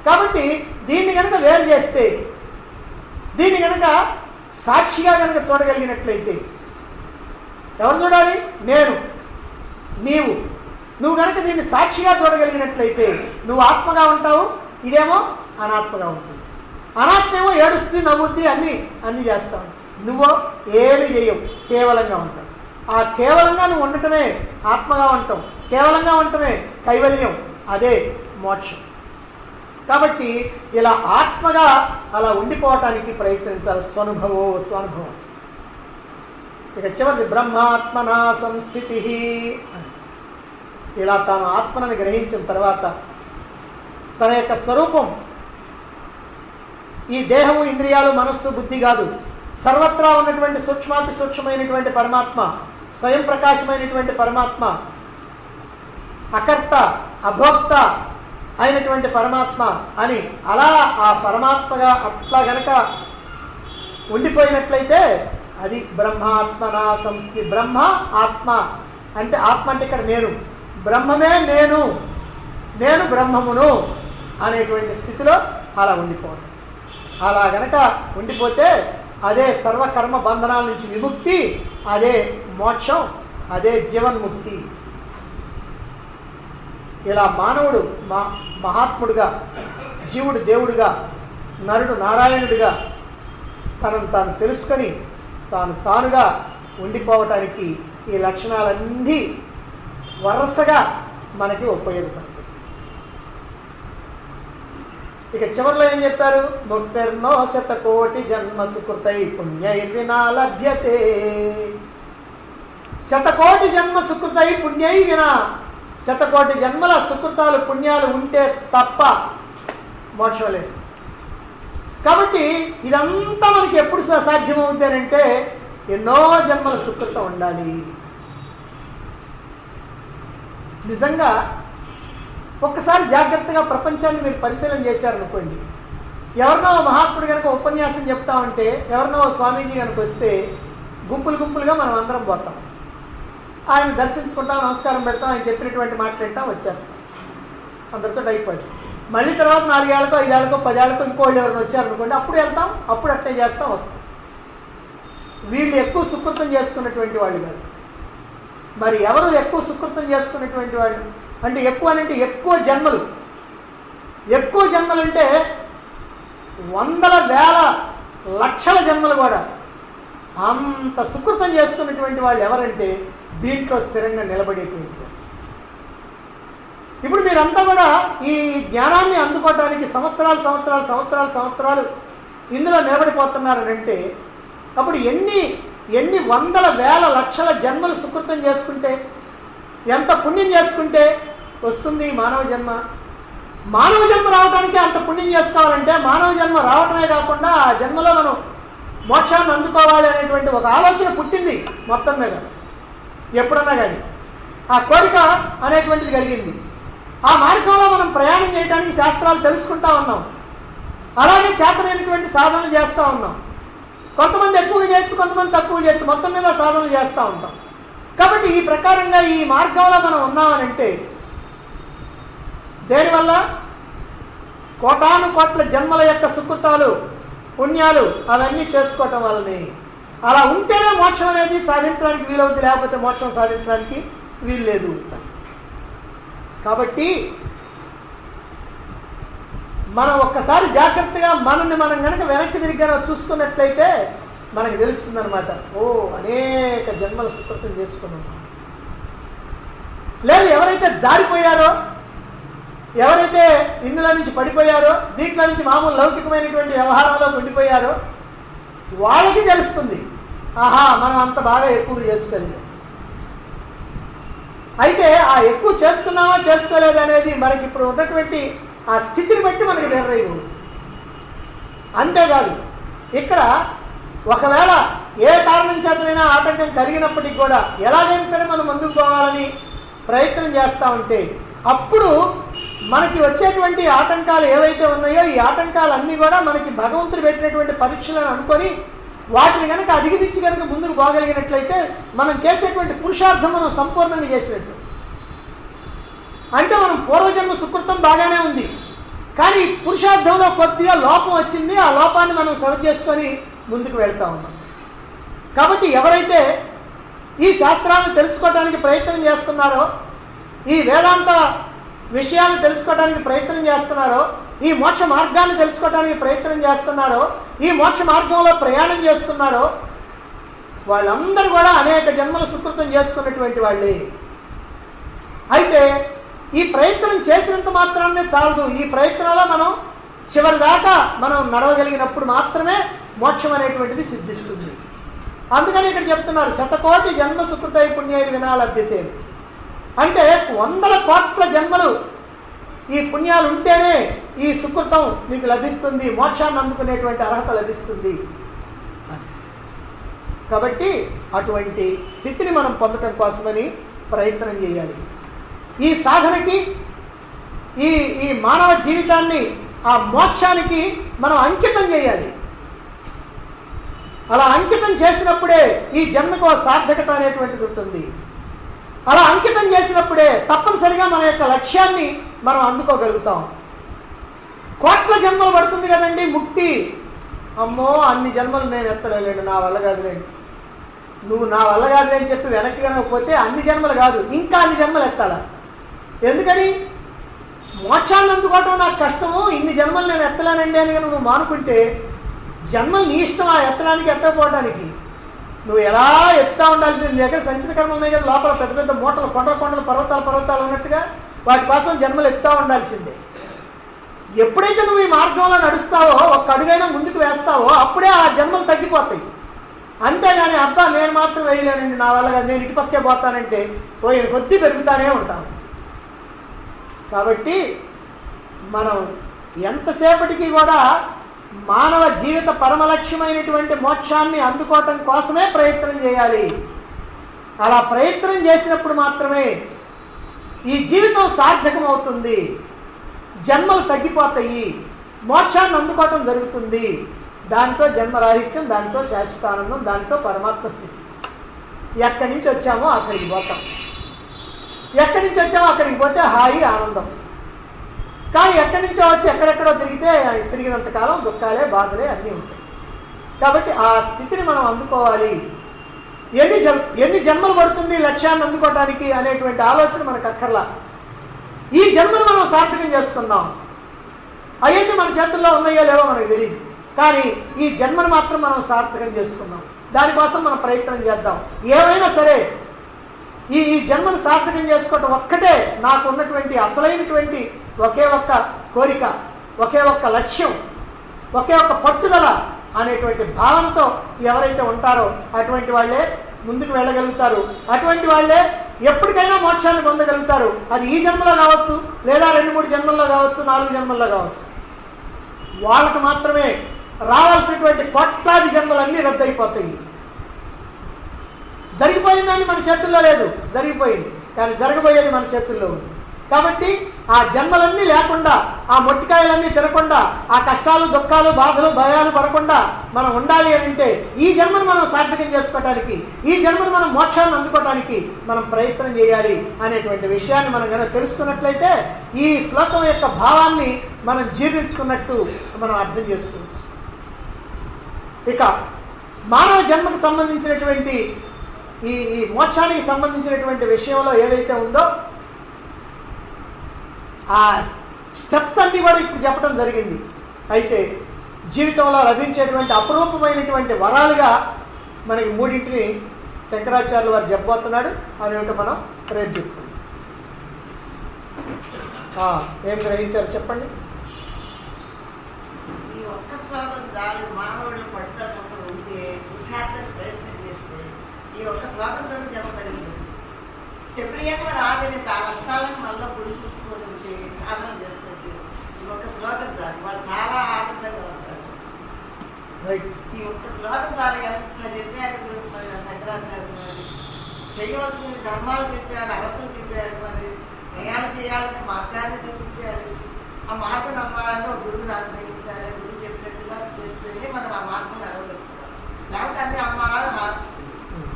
కాబట్టి దీన్ని కనుక వేరు చేస్తే, దీన్ని కనుక సాక్షిగా కనుక చూడగలిగినట్లయితే, ఎవరు చూడాలి? నేను, నీవు. నువ్వు కనుక దీన్ని సాక్షిగా చూడగలిగినట్లయితే నువ్వు ఆత్మగా ఉంటావు, ఇదేమో అనాత్మగా ఉంటుంది. అనాత్మేమో ఏడుస్తుంది, నవ్వుద్ది, అన్నీ చేస్తావు. నువ్వు ఏమి చేయవు, కేవలంగా ఉంటావు. ఆ కేవలంగా నువ్వు ఉండటమే ఆత్మగా ఉంటావు, కేవలంగా ఉండటమే కైవల్యం, అదే మోక్షం. కాబట్టి ఇలా ఆత్మగా అలా ఉండిపోవటానికి ప్రయత్నించాలి. స్వనుభవం. ఇక చివరిది బ్రహ్మాత్మనా సంస్థితి. ఇలా తాను ఆత్మనని గ్రహించిన తర్వాత తన యొక్క స్వరూపం ఈ దేహము, ఇంద్రియాలు, మనస్సు, బుద్ధి కాదు, సర్వత్రా ఉన్నటువంటి సూక్ష్మాతి సూక్ష్మమైనటువంటి పరమాత్మ, స్వయం ప్రకాశమైనటువంటి పరమాత్మ, అకర్త అభోక్త అయినటువంటి పరమాత్మ అని అలా ఆ పరమాత్మగా అట్లా గనక ఉండిపోయినట్లయితే అది బ్రహ్మాత్మనా సంస్థి. బ్రహ్మ ఆత్మ అంటే, ఆత్మ అంటే ఇక్కడ నేను, బ్రహ్మమే నేను బ్రహ్మమును అనేటువంటి స్థితిలో అలా ఉండిపోవడం. అలా గనక ఉండిపోతే అదే సర్వకర్మ బంధనాల నుంచి విముక్తి, అదే మోక్షం, అదే జీవన్ముక్తి. ఇలా మానవుడు మహాత్ముడుగా, జీవుడు దేవుడుగా, నరుడు నారాయణుడిగా తనను తాను తెలుసుకొని తానుగా ఉండిపోవటానికి ఈ లక్షణాలన్నీ వరుసగా మనకి ఉపయోగపడతాయి. ఇక చివరిలో ఏం చెప్పారు? ముక్తిర్నో శతకోటి జన్మ సుకృతై పుణ్యైర్వినా లభ్యతే. శతకోటి జన్మ సుకృతై పుణ్యై వినా, శతకోటి జన్మల సుకృతాలు పుణ్యాలు ఉంటే తప్ప మోక్షం లేదు. కాబట్టి ఇదంతా మనకి ఎప్పుడు సాధ్యమవుతుంది అంటే ఎన్నో జన్మల సుకృతం ఉండాలి. నిజంగా ఒక్కసారి జాగ్రత్తగా ప్రపంచాన్ని మీరు పరిశీలన చేశారనుకోండి, ఎవరినో మహాత్ముడు కనుక ఉపన్యాసం చెప్తా ఉంటే, ఎవరినో స్వామీజీ కనుక వస్తే గుంపులుగా మనం అందరం పోతాం, ఆయన దర్శించుకుంటాం, నమస్కారం పెడతాం, ఆయన చెప్పినటువంటి మాట్లాడతాం, వచ్చేస్తాం, అందరితో అయిపోయింది. మళ్ళీ తర్వాత 4 ఏళ్ళకో 5 ఏళ్ళకో 10 ఏళ్ళకో ఇంకోళ్ళు ఎవరైనా వచ్చారనుకోండి, అప్పుడు వెళ్తాం, అప్పుడు అట్టే చేస్తాం, వస్తాం. వీళ్ళు ఎక్కువ సుకృతం చేసుకున్నటువంటి వాళ్ళు కాదు. మరి ఎవరు ఎక్కువ సుకృతం చేసుకున్నటువంటి వాళ్ళు అంటే, ఎక్కువ జన్మలు. ఎక్కువ జన్మలు అంటే వందల వేల లక్షల జన్మలు కూడా. అంత సుకృతం చేసుకున్నటువంటి వాళ్ళు ఎవరంటే దీంట్లో స్థిరంగా నిలబడేటువంటి. ఇప్పుడు మీరంతా కూడా ఈ జ్ఞానాన్ని అందుకోవటానికి సంవత్సరాలు ఇందులో నిలబడిపోతున్నారనంటే, అప్పుడు ఎన్ని వందల వేల లక్షల జన్మలు సుకృతం చేసుకుంటే, ఎంత పుణ్యం చేసుకుంటే వస్తుంది మానవ జన్మ. మానవ జన్మ రావడానికి అంత పుణ్యం చేసుకోవాలంటే, మానవ జన్మ రావటమే కాకుండా ఆ జన్మలో మనం మోక్షాన్ని అందుకోవాలి అనేటువంటి ఒక ఆలోచన పుట్టింది మొత్తం మీద. ఎప్పుడన్నా కానీ ఆ కోరిక అనేటువంటిది కలిగింది. ఆ మార్గంలో మనం ప్రయాణం చేయడానికి శాస్త్రాలు తెలుసుకుంటా ఉన్నాం, అలాగే చేతనైనటువంటి సాధనలు చేస్తూ ఉన్నాం. కొంతమంది ఎక్కువగా చేయొచ్చు, కొంతమంది తక్కువ చేయొచ్చు, మొత్తం మీద సాధనలు చేస్తూ ఉంటాం. కాబట్టి ఈ ప్రకారంగా ఈ మార్గంలో మనం ఉన్నామనంటే దేనివల్ల? కోటాను కోట్ల జన్మల యొక్క సుకృతాలు పుణ్యాలు అవన్నీ చేసుకోవటం వల్లనే. అలా ఉంటేనే మోక్షం అనేది సాధించడానికి వీలవుతుంది, లేకపోతే మోక్షం సాధించడానికి వీలు లేదు. కాబట్టి మనం ఒక్కసారి జాగ్రత్తగా మనల్ని మనం కనుక వెనక్కి తిరిగి చూసుకున్నట్లయితే మనకు తెలుస్తుంది అనమాట, అనేక జన్మల సుకృతం చేసుకున్నాం. లేదు, ఎవరైతే జారిపోయారో, ఎవరైతే ఇందులో నుంచి పడిపోయారో, దీంట్లో నుంచి మామూలు లౌకికమైనటువంటి వ్యవహారంలో ఉండిపోయారో వాళ్ళకి తెలుస్తుంది, మనం అంత బాగా ఎక్కువ చేసుకోలేదు. అయితే ఆ ఎక్కువ చేసుకున్నామా చేసుకోలేదు అనేది మనకి ఇప్పుడు ఉన్నటువంటి ఆ స్థితిని బట్టి మనకి నిర్ణయం. అంతేకాదు, ఇక్కడ ఒకవేళ ఏ కారణం చేతనైనా ఆటంకం కలిగినప్పటికీ కూడా ఎలాగైనా సరే మనం ముందుకు పోవాలని ప్రయత్నం చేస్తూ ఉంటే అప్పుడు మనకి వచ్చేటువంటి ఆటంకాలు ఏవైతే ఉన్నాయో ఈ ఆటంకాలన్నీ కూడా మనకి భగవంతుడు పెట్టినటువంటి పరీక్షలను అనుకొని వాటిని కనుక అధిగమించి కనుక ముందుకు పోగలిగినట్లయితే మనం చేసేటువంటి పురుషార్థం మనం సంపూర్ణంగా చేసినట్టు. అంటే మనం పూర్వజన్మ సుకృతం బాగానే ఉంది, కానీ పురుషార్థంలో కొద్దిగా లోపం వచ్చింది. ఆ లోపాన్ని మనం సరి చేసుకొని ముందుకు వెళ్తా ఉన్నాం. కాబట్టి ఎవరైతే ఈ శాస్త్రాలను తెలుసుకోవడానికి ప్రయత్నం చేస్తున్నారో, ఈ వేదాంత విషయాలు తెలుసుకోవడానికి ప్రయత్నం చేస్తున్నారో, ఈ మోక్ష మార్గాన్ని తెలుసుకోవడానికి ప్రయత్నం చేస్తున్నారో, ఈ మోక్ష మార్గంలో ప్రయాణం చేస్తున్నారో, వాళ్ళందరూ కూడా అనేక జన్మల సుకృతం చేసుకున్నటువంటి వాళ్ళే. అయితే ఈ ప్రయత్నం చేసినంత మాత్రాన్నే చాలదు. ఈ ప్రయత్నంలో మనం చివరి దాకా మనం నడవగలిగినప్పుడు మాత్రమే మోక్షం అనేటువంటిది సిద్ధిస్తుంది. అందుకని ఇక్కడ చెప్తున్నారు, శతకోటి జన్మ సుకృతై పుణ్యై వినా లభ్యతే. అంటే 100 కోట్ల జన్మలు ఈ పుణ్యాలు ఉంటేనే ఈ సుకృతం మీకు లభిస్తుంది, మోక్షాన్ని అందుకునేటువంటి అర్హత లభిస్తుంది. కాబట్టి అటువంటి స్థితిని మనం పొందడం కోసమని ప్రయత్నం చేయాలి. ఈ సాధనకి ఈ మానవ జీవితాన్ని ఆ మోక్షానికి మనం అంకితం చేయాలి. అలా అంకితం చేసినప్పుడే ఈ జన్మకు సార్థకత అనేటువంటిది ఉంటుంది. అలా అంకితం చేసినప్పుడే తప్పనిసరిగా మన యొక్క లక్ష్యాన్ని మనం అందుకోగలుగుతాం. కోట్ల జన్మలు పడుతుంది కదండి ముక్తి. అమ్మో అన్ని జన్మలు నేను ఎత్తలేండి, నా వల్ల కాదులేండి. నువ్వు నా వల్ల కాదులే అని చెప్పి వెనక్కి కనకపోతే అన్ని జన్మలు కాదు, ఇంకా అన్ని జన్మలు ఎత్తాల. ఎందుకని? మోక్షాన్ని అందుకోవటం నాకు కష్టము, ఇన్ని జన్మలు నేను ఎత్తలేనండి అని నువ్వు మానుకుంటే జన్మలు నీ ఇష్టం ఆ ఎత్తడానికి ఎత్తకపోవడానికి. నువ్వు ఎలా ఎత్తుతా ఉండాల్సింది. నీ దగ్గర సంచిత కర్మలు ఉన్నాయి కదా, లోపల పెద్ద పెద్ద మూటలు, కొండలు పర్వతాలు ఉన్నట్టుగా వాటి కోసం జన్మలు ఎత్తుతా ఉండాల్సిందే. ఎప్పుడైతే నువ్వు ఈ మార్గంలో నడుస్తావో, ఒక్క అడుగైనా ముందుకు వేస్తావో అప్పుడే ఆ జన్మలు తగ్గిపోతాయి. అంతేగాని అబ్బా నేను మాత్రం వేయలేనండి, నా వల్ల నేను ఇటుపక్కే పోతానంటే పోయిన కొద్దీ పెరుగుతానే ఉంటాను. కాబట్టి మనం ఎంతసేపటికి కూడా మానవ జీవిత పరమలక్ష్యమైనటువంటి మోక్షాన్ని అందుకోవటం కోసమే ప్రయత్నం చేయాలి. అలా ప్రయత్నం చేసినప్పుడు మాత్రమే ఈ జీవితం సార్థకమవుతుంది, జన్మలు తగ్గిపోతాయి, మోక్షాన్ని అందుకోవటం జరుగుతుంది. దాంతో జన్మరాహిత్యం, దాంతో శాశ్వతానందం, దాంతో పరమాత్మ స్థితి. ఎక్కడి నుంచి వచ్చామో అక్కడికి పోతాం, ఎక్కడి నుంచి వచ్చామో అక్కడికి పోతే హాయి ఆనందం. కానీ ఎక్కడి నుంచో వచ్చి ఎక్కడెక్కడో తిరిగినంత కాలం దుఃఖాలే బాధలే అన్నీ ఉంటాయి. కాబట్టి ఆ స్థితిని మనం అందుకోవాలి. ఎన్ని జన్మలు పడుతుంది లక్ష్యాన్ని అందుకోవటానికి అనేటువంటి ఆలోచన మనకు అక్కర్లా. ఈ జన్మను మనం సార్థకం చేసుకున్నాం. అవన్నీ మన చేతుల్లో ఉన్నాయో లేవో మనకు తెలియదు, కానీ ఈ జన్మను మాత్రం మనం సార్థకం చేసుకున్నాం. దానికోసం మనం ప్రయత్నం చేద్దాం. ఏమైనా సరే ఈ జన్మను సార్థకం చేసుకోవటం ఒక్కటే నాకు ఉన్నటువంటి అసలైనటువంటి ఒకే ఒక్క కోరిక, ఒకే ఒక్క లక్ష్యం, ఒకే ఒక్క పట్టుదల అనేటువంటి భావనతో ఎవరైతే ఉంటారో అటువంటి వాళ్ళే ముందుకు వెళ్ళగలుగుతారు. అటువంటి వాళ్ళే ఎప్పటికైనా మోక్షాన్ని పొందగలుగుతారు. అది ఈ జన్మలో కావచ్చు, లేదా 2-3 జన్మల్లో కావచ్చు, 4 జన్మల్లో కావచ్చు. వాళ్ళకు మాత్రమే రావాల్సినటువంటి కోట్లాది జన్మలన్నీ రద్దయిపోతాయి. జరిగిపోయిందని మన చేతుల్లో లేదు, జరిగిపోయింది, కానీ జరగబోయేది మన చేతుల్లో ఉంది. కాబట్టి ఆ జన్మలన్నీ లేకుండా, ఆ మొట్టికాయలన్నీ తినకుండా, ఆ కష్టాలు, దుఃఖాలు, బాధలు, భయాలు పడకుండా మనం ఉండాలి అని అంటే ఈ జన్మను మనం సార్థకం చేసుకోవటానికి, ఈ జన్మను మనం మోక్షాన్ని అందుకోవటానికి మనం ప్రయత్నం చేయాలి అనేటువంటి విషయాన్ని మనం కనుక తెలుసుకున్నట్లయితే ఈ శ్లోకం యొక్క భావాన్ని మనం జీర్ణించుకున్నట్టు మనం అర్థం చేసుకోవచ్చు. ఇక మానవ జన్మకు సంబంధించినటువంటి ఈ మోక్షానికి సంబంధించినటువంటి విషయంలో ఏదైతే ఉందో ఆ స్టెప్స్ అన్నీ కూడా ఇప్పుడు చెప్పడం జరిగింది. అయితే జీవితంలో లభించేటువంటి అపురూపమైనటువంటి వరాలుగా మనకి 3 శంకరాచార్యులు వారు చెప్పబోతున్నాడు. అదేమిటో మనం రేపు చెప్పుకుందాం. ఏం గ్రహించారు చెప్పండి. ఈ ఒక్క శ్లోకం చాలు, మానవుడు పడుతున్నప్పుడు ఉంటే పురుషార్థం ప్రయత్నం చేస్తే ఈ ఒక్క శ్లోకంతో జన్మ కలిగింది. చెప్పినాక మరి ఆచరణ చాలా కష్టాలను మళ్ళీ గుడి పుచ్చుకొని ఉంటే సాధన చేస్తుంటే ఈ ఒక్క శ్లోకం చాలు, వాళ్ళు చాలా ఆనందంగా ఉంటారు. ఈ ఒక్క శ్లోకం చాలు. ఎంత చెప్పారు శంకరాచార్య గారు, చేయవలసిన ధర్మాలు చెప్పాడు, అర్థం చెప్పాడు. మరి ప్రయాణం చేయాలంటే మార్గాన్ని చూపించాలి. ఆ మార్గం నమ్మాలంటే ఒక గురువుని ఆశ్రయించాలి. గురువు చెప్పినట్టుగా చేస్తేనే మనం ఆ మార్గం నడవగలుగుతాం. లేకపోతే అన్ని అమ్మానాలు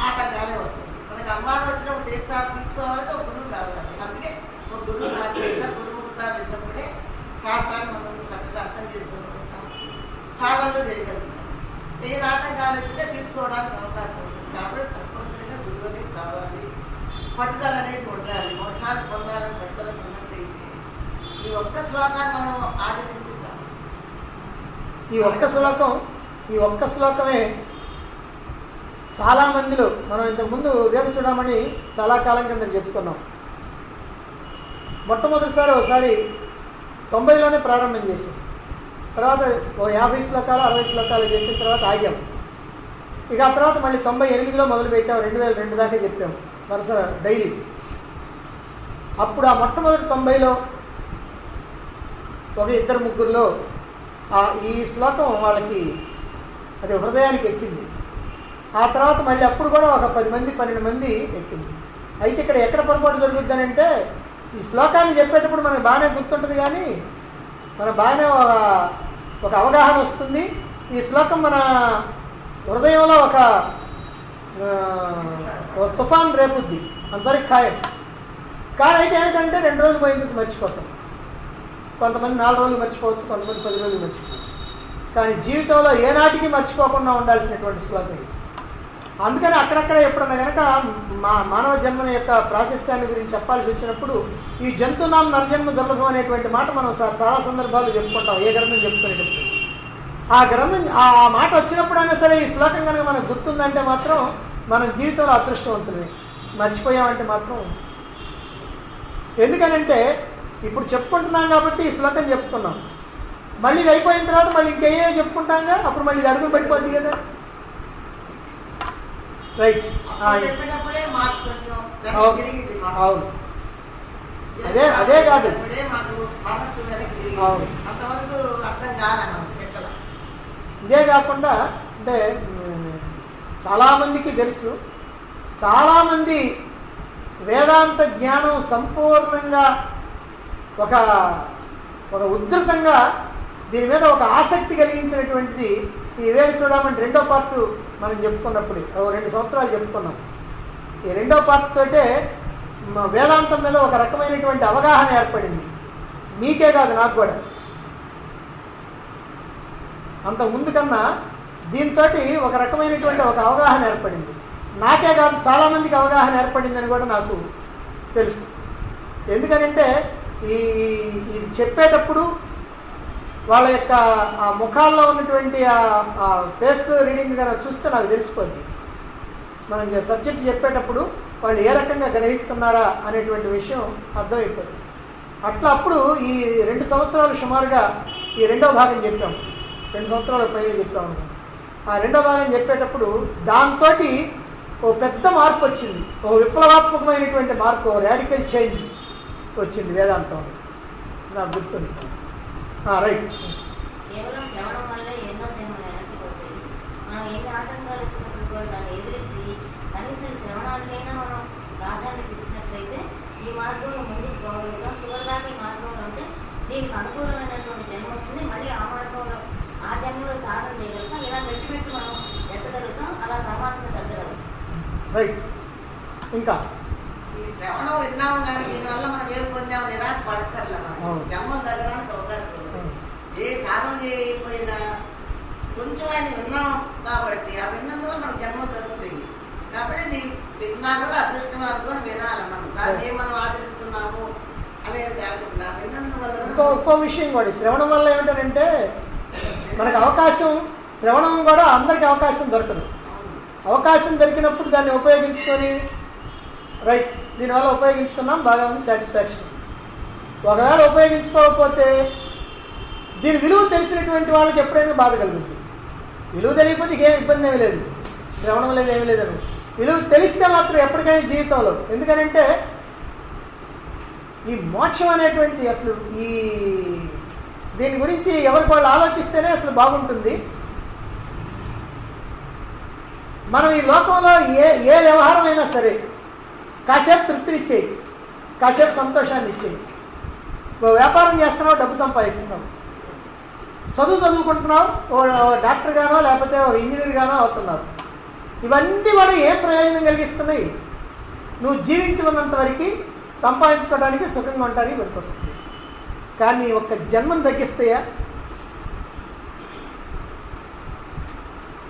ఆటంకాలే వస్తాయి. మనకి అమ్మానాలు వచ్చినప్పుడు తీర్చుకోవాలంటే ఒక గురువు కావాలి. అందుకే ఒక గురువుని ఆశ్రయించాలి. గురువుగా వెళ్ళినప్పుడే శాస్త్రాన్ని మనం చక్కగా అర్థం చేసుకోగలుగుతాం, సాధనలు చేయగలుగుతాం. ఏ ఆటంకాలు వచ్చినా తీర్చుకోవడానికి అవకాశం ఉంటుంది. కాబట్టి తప్పనిసరిగా గురువు అనేది కావాలి, పట్టుదల అనేది ఉండాలి. మోక్షాన్ని పొందాలని పట్టుదల ఉన్నట్టయితే ఈ ఒక్క శ్లోకాన్ని మనం ఆచరించాలి. ఈ ఒక్క శ్లోకమే చాలా మందిలో మనం ఇంతకుముందు వేగ చూడమని చాలా కాలం కింద చెప్పుకున్నాం. మొట్టమొదటిసారి ఒకసారి 90లోనే ప్రారంభం చేసాం. తర్వాత ఓ 50 శ్లోకాలు 60 శ్లోకాలు చెప్పిన తర్వాత ఆగాం. ఇక ఆ తర్వాత మళ్ళీ 98లో మొదలు పెట్టాం. 2002 దాకా చెప్పాం వరుస డైలీ. అప్పుడు ఆ మొట్టమొదటి 90లో ఒక 2-3లో ఈ శ్లోకం వాళ్ళకి అది హృదయానికి ఎక్కింది. ఆ తర్వాత మళ్ళీ అప్పుడు కూడా ఒక 10 మంది 12 మంది ఎక్కింది. అయితే ఇక్కడ ఎక్కడ పొరపాటు జరుగుద్దని అంటే, ఈ శ్లోకాన్ని చెప్పేటప్పుడు మనకు బాగానే గుర్తుంటుంది, కానీ మన బాగానే ఒక అవగాహన వస్తుంది. ఈ శ్లోకం మన హృదయంలో ఒక తుఫాన్ రేపుద్ది, అందరికి ఖాయం. కానీ అయితే ఏమిటంటే 2 రోజులు పోయింది మర్చిపోతాం. కొంతమంది 4 రోజులు మర్చిపోవచ్చు, కొంతమంది 10 రోజులు మర్చిపోవచ్చు. కానీ జీవితంలో ఏనాటికి మర్చిపోకుండా ఉండాల్సినటువంటి శ్లోకం ఇది. అందుకని అక్కడక్కడ ఎప్పుడన్నా కనుక మానవ జన్మన యొక్క ప్రాశస్త్యాన్ని గురించి చెప్పాల్సి వచ్చినప్పుడు ఈ జంతునాం నరజన్మ దుర్లభం అనేటువంటి మాట మనం చాలా సందర్భాలు చెప్పుకుంటాం. ఏ గ్రంథం చెప్పుకునేటప్పుడు ఆ గ్రంథం ఆ మాట వచ్చినప్పుడైనా సరే ఈ శ్లోకం కనుక మనకు గుర్తుందంటే మాత్రం మనం జీవితంలో అదృష్టవంతులమే. మర్చిపోయామంటే మాత్రం, ఎందుకనంటే ఇప్పుడు చెప్పుకుంటున్నాం కాబట్టి ఈ శ్లోకం చెప్పుకున్నాం. మళ్ళీ ఇది అయిపోయిన తర్వాత మళ్ళీ ఇంకేయో చెప్పుకుంటాంగా, అప్పుడు మళ్ళీ ఇది అడుగు పెట్టిపోద్ది కదా. రైట్, అవును, అదే కాదు, అవును. ఇదే కాకుండా అంటే చాలామందికి తెలుసు, చాలామంది వేదాంత జ్ఞానం సంపూర్ణంగా ఒక ఉద్ధృతంగా దీని మీద ఒక ఆసక్తి కలిగించినటువంటిది ఈ వివేక చూడమని 2వ పార్ట్ మనం చెప్పుకున్నప్పుడు 2 సంవత్సరాలు చెప్పుకున్నాం. ఈ 2వ పార్ట్ తోటే వేదాంతం మీద ఒక రకమైనటువంటి అవగాహన ఏర్పడింది. మీకే కాదు, నాకు కూడా. అంతకుముందు కన్నా దీంతో ఒక రకమైనటువంటి ఒక అవగాహన ఏర్పడింది. నాకే కాదు, చాలామందికి అవగాహన ఏర్పడిందని కూడా నాకు తెలుసు. ఎందుకనంటే ఇది చెప్పేటప్పుడు వాళ్ళ యొక్క ఆ ముఖాల్లో ఉన్నటువంటి ఆ ఫేస్ రీడింగ్ కనుక చూస్తే నాకు తెలిసిపోద్ది. మనం సబ్జెక్ట్ చెప్పేటప్పుడు వాళ్ళు ఏ రకంగా గ్రహిస్తున్నారా అనేటువంటి విషయం అర్థమైపోతుంది. అట్లా అప్పుడు ఈ 2 సంవత్సరాలు సుమారుగా ఈ 2వ భాగం చెప్పాం. 2 సంవత్సరాల పైన చెప్పాము. ఆ 2వ భాగం చెప్పేటప్పుడు దాంతో ఓ పెద్ద మార్పు వచ్చింది, ఓ విప్లవాత్మకమైనటువంటి మార్పు, ఓ రాడికల్ చేంజ్ వచ్చింది వేదాంతం. నాకు గుర్తుంది. రైట్. కేవలం శ్రవణం వల్ల ఎన్నో జన్మలు వెనక్కి పోతాయి. మనం ఎన్ని ఆటంకాలు వచ్చినప్పుడు కూడా దాన్ని ఎదిరించి కనీసం శ్రవణానికైనా మనం ప్రాధాన్యత ఇచ్చినట్లయితే ఈ మార్గంలో ముందుకు పోగలుగుతాం. చివరిదాకా ఈ మార్గంలో ఉంటే దీనికి అనుకూలమైనటువంటి జన్మ వస్తుంది. మళ్ళీ ఆ మార్గంలో ఆ జన్మలో సాధన చేయగలుగుతాం. ఇలా పెట్టి మనం ఎత్తగలుగుతాం. అలా పరమాత్మ తగ్గగలుగుతాం. రైట్. ఇంకా ఈ శ్రవణం విన్నాము, కానీ దీనివల్ల మనం ఏం పొందాము? నిరాశ పడక్కర్లే. జన్మం తగ్గడానికి అవకాశం ఉంది. ఏ సాధన చేయకపోయినా కొంచెం ఆయన విన్నాం కాబట్టి ఆ విన్నందువల్ల మనకు జన్మ జరుగుతుంది. కాబట్టి విన్నా కూడా అదృష్టవాదు అని వినాలి. దాన్ని మనం ఆచరిస్తున్నాము అనేది కాకుండా విన్నందువల్ల. ఇంకో విషయం కూడా, శ్రవణం వల్ల ఏమిటంటే మనకు అవకాశం, శ్రవణం కూడా అందరికి అవకాశం దొరకదు. అవకాశం దొరికినప్పుడు దాన్ని ఉపయోగించుకొని రైట్, దీనివల్ల ఉపయోగించుకున్నాం, బాగా ఉంది, సాటిస్ఫాక్షన్. ఒకవేళ ఉపయోగించుకోకపోతే దీని విలువ తెలిసినటువంటి వాళ్ళకి ఎప్పుడైనా బాధ కలుగుతుంది. విలువ తెలియకపోతే ఏం ఇబ్బంది ఏమీ లేదు, శ్రవణం లేదు, ఏమీ లేదని. విలువ తెలిస్తే మాత్రం ఎప్పటికైనా జీవితంలో, ఎందుకనంటే ఈ మోక్షం అనేటువంటిది అసలు దీని గురించి ఎవరికి వాళ్ళు ఆలోచిస్తేనే అసలు బాగుంటుంది. మనం ఈ లోకంలో ఏ వ్యవహారం అయినా సరే కాసేపు తృప్తినిచ్చేయి. కాసేపు సంతోషాన్ని ఇచ్చేవి. వ్యాపారం చేస్తున్నావు, డబ్బు సంపాదిస్తున్నావు, చదువుకుంటున్నావు, ఓ డాక్టర్ గానో లేకపోతే ఓ ఇంజనీర్ గానో అవుతున్నావు. ఇవన్నీ కూడా ఏం ప్రయోజనం కలిగిస్తున్నాయి? నువ్వు జీవించి ఉన్నంత వరకు సంపాదించుకోవడానికి, సుఖంగా ఉండడానికి పనికొస్తుంది. కానీ ఒక్క జన్మను తగ్గిస్తాయా?